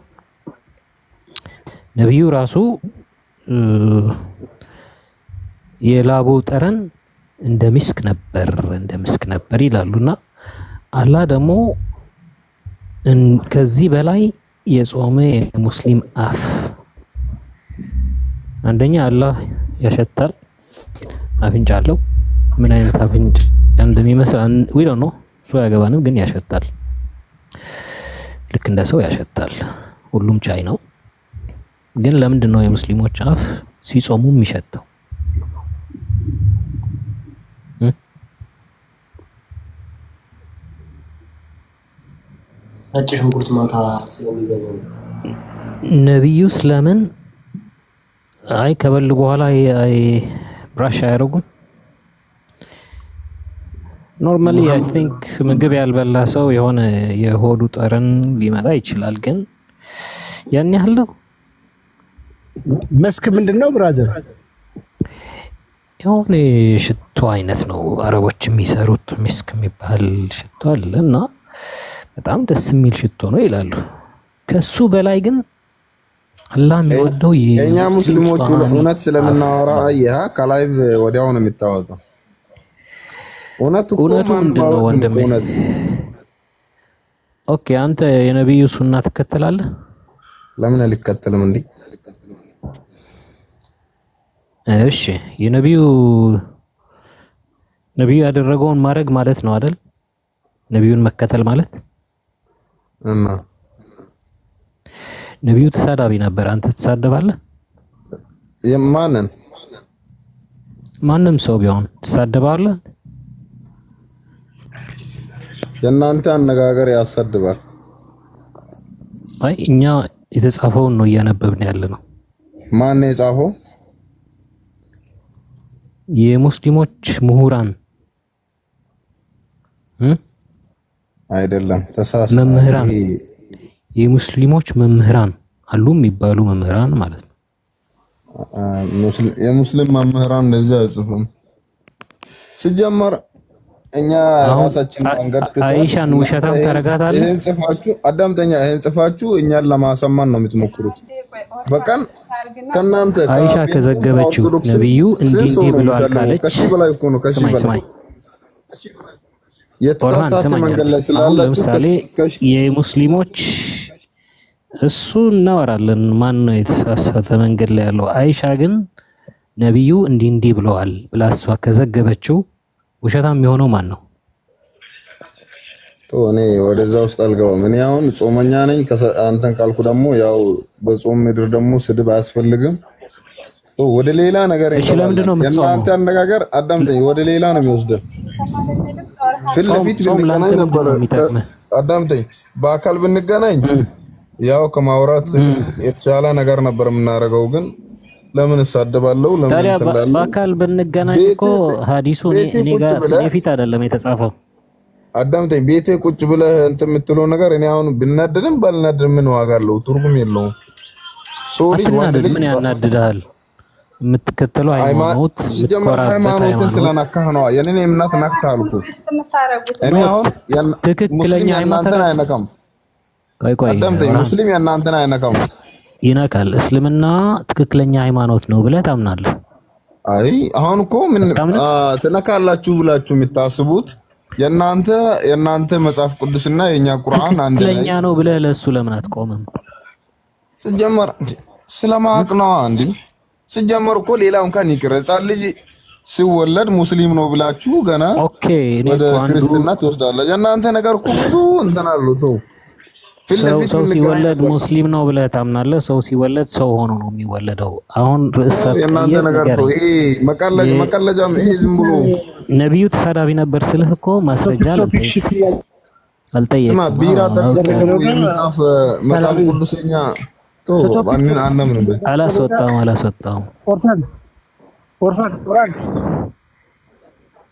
ነብዩ ራሱ የላቡ ጠረን እንደ ሚስክ ነበር ይላሉና አላህ ደግሞ ከዚህ በላይ የጾመ የሙስሊም አፍ አንደኛ አላህ ያሸታል። አፍንጫ አለው። ምን አይነት አፍንጫ እንደሚመስል we don't know ሶ ያገባንም ግን ያሸታል። ልክ እንደ ሰው ያሸታል። ሁሉም ቻይ ነው። ግን ለምንድን ነው የሙስሊሞች አፍ ሲጾሙ የሚሸተው? ነጭ ሽንኩርት ማታ ስለሚገኙ ነብዩ ስለምን ከበሉ በኋላ ብራሽ አያደርጉም? ኖርማሊ አይ ቲንክ ምግብ ያልበላ ሰው የሆነ የሆዱ ጠረን ሊመጣ ይችላል። ግን ያን ያህል ነው። መስክ ምንድነው ብራዘር? የሆነ ሽቶ አይነት ነው አረቦች የሚሰሩት። ሚስክ የሚባል ሽቶ አለና በጣም ደስ የሚል ሽቶ ነው ይላሉ። ከሱ በላይ ግን አላህ የሚወደው የኛ ሙስሊሞች እውነት ስለምናወራ ያ ከላይቭ ወዲያው ነው የሚታወቀው። እውነቱ ምንድነው ወንድሜ? ኦኬ አንተ የነብዩ ሱና ትከተላለህ? ለምን አልከተልም እንዴ? እሺ ነብዩ ያደረገውን ማድረግ ማለት ነው አይደል? ነብዩን መከተል ማለት እና ነብዩ ተሳዳቢ ነበር፣ አንተ ትሳደባለህ? ማንም ሰው ቢሆን ትሳደባለህ? የእናንተ አነጋገር ያሳድባል። አይ እኛ የተጻፈውን ነው እያነበብን ያለ ነው። ማን ነው የጻፈው? የሙስሊሞች ምሁራን አይደለም፣ ተሳሳተ። መምህራን የሙስሊሞች መምህራን አሉ የሚባሉ መምህራን ማለት ነው። የሙስሊም መምህራን እንደዚህ አይጽፉም። ሲጀመር እኛ ራሳችን መንገድ አይሻን ውሸታም ታረጋታለህ። ይሄን ጽፋችሁ አዳምጠኛ፣ ይሄን ጽፋችሁ እኛን ለማሰማን ነው የምትሞክሩት። በቀን ከናንተ አይሻ ከዘገበችው ነብዩ እንዲህ ብለዋል ካለች ከሺ በላይ እኮ ነው። ከሺ በላይ የተሳሳተ መንገድ ላይ ስላላችሁ ለምሳሌ የሙስሊሞች እሱ እናወራለን። ማን ነው የተሳሳተ መንገድ ላይ ያለው? አይሻ ግን ነብዩ እንዲህ ብለዋል ብላ እሷ ከዘገበችው ውሸታም የሚሆነው ማን ነው? እኔ ወደዛ ውስጥ አልገባም። እኔ አሁን ጾመኛ ነኝ። አንተን ካልኩ ደግሞ ያው በጾም ምድር ደግሞ ስድብ አያስፈልግም። ወደ ሌላ ነገር የእናንተ አነጋገር አዳምጠኝ፣ ወደ ሌላ ነው የሚወስደው። ፊት ለፊት ብንገናኝ ነበር። አዳምጠኝ፣ በአካል ብንገናኝ ያው ከማውራት የተሻለ ነገር ነበር የምናደርገው። ግን ለምን እሳደባለሁ? ለምን ተላልኩ? በአካል ብንገናኝ እኮ ሐዲሱ እኔ ጋር ፊት አይደለም የተጻፈው። አዳምጠኝ፣ ቤቴ ቁጭ ብለህ እንትን የምትለው ነገር እኔ አሁን ብናደድም ባልናደድም ምን ዋጋ አለው? ትርጉም የለውም። ሶሪ ምን ያናድዳል? የምትከተለው ሃይማኖት ሃይማኖትን ስለነካህ ነው። የኔን እምነት ነክተህ አልኩ። እኔ አሁን ትክክለኛ ሃይማኖትን አይነካም። አዳምጠኝ፣ ሙስሊም የእናንተን አይነካም። ይነካል። እስልምና ትክክለኛ ሃይማኖት ነው ብለህ ታምናለህ? አይ አሁን እኮ ምን ትነካላችሁ ብላችሁ የምታስቡት የእናንተ መጽሐፍ ቅዱስና የኛ ቁርአን አንድ ላይ ትክክለኛ ነው ብለህ ለሱ ለምን አትቆምም? ሲጀመር ስለማቅ ነው እንዴ? ሲጀመር እኮ ሌላው እንኳን ይቅር፣ ሕፃን ልጅ ሲወለድ ሙስሊም ነው ብላችሁ ገና ወደ ክርስትና ትወስዳላችሁ። የእናንተ ነገር እኮ ብዙ እንትን አለው። ሰው ሲወለድ ሙስሊም ነው ብለህ ታምናለህ? ሰው ሲወለድ ሰው ሆኖ ነው የሚወለደው። አሁን የእናንተ ነገር ነው ይሄ መቀለጃም። ይሄ ዝም ብሎ ነብዩ ተሳዳቢ ነበር ስልህ እኮ ማስረጃ አልጠየቅም። ቢራ ተደረገ የሚጻፍ መጽሐፍ ቅዱስኛ ባንን አናምንበት። አላስወጣውም። ኦርፋን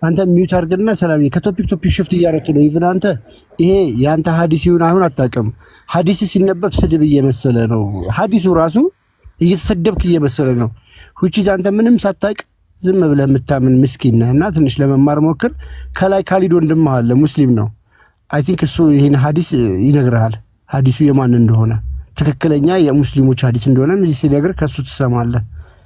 አንተ ሚውት አድርግና ሰላም። ከቶፒክ ሽፍት እያደረክ ነው። ኢቭን አንተ ይሄ ያንተ ሐዲስ ይሁን አይሁን አታውቅም። ሐዲስ ሲነበብ ስድብ እየመሰለ ነው። ሐዲሱ ራሱ እየተሰደብክ እየመሰለ ነው። which is አንተ ምንም ሳታውቅ ዝም ብለህ የምታምን ምስኪን ነህና ትንሽ ለመማር ሞክር። ከላይ ካሊድ ወንድምህ አለ ሙስሊም ነው። አይ ቲንክ እሱ ይሄን ሐዲስ ይነግርሃል። ሐዲሱ የማን እንደሆነ ትክክለኛ የሙስሊሞች ሐዲስ እንደሆነ ሲነግር ከሱ ትሰማለህ።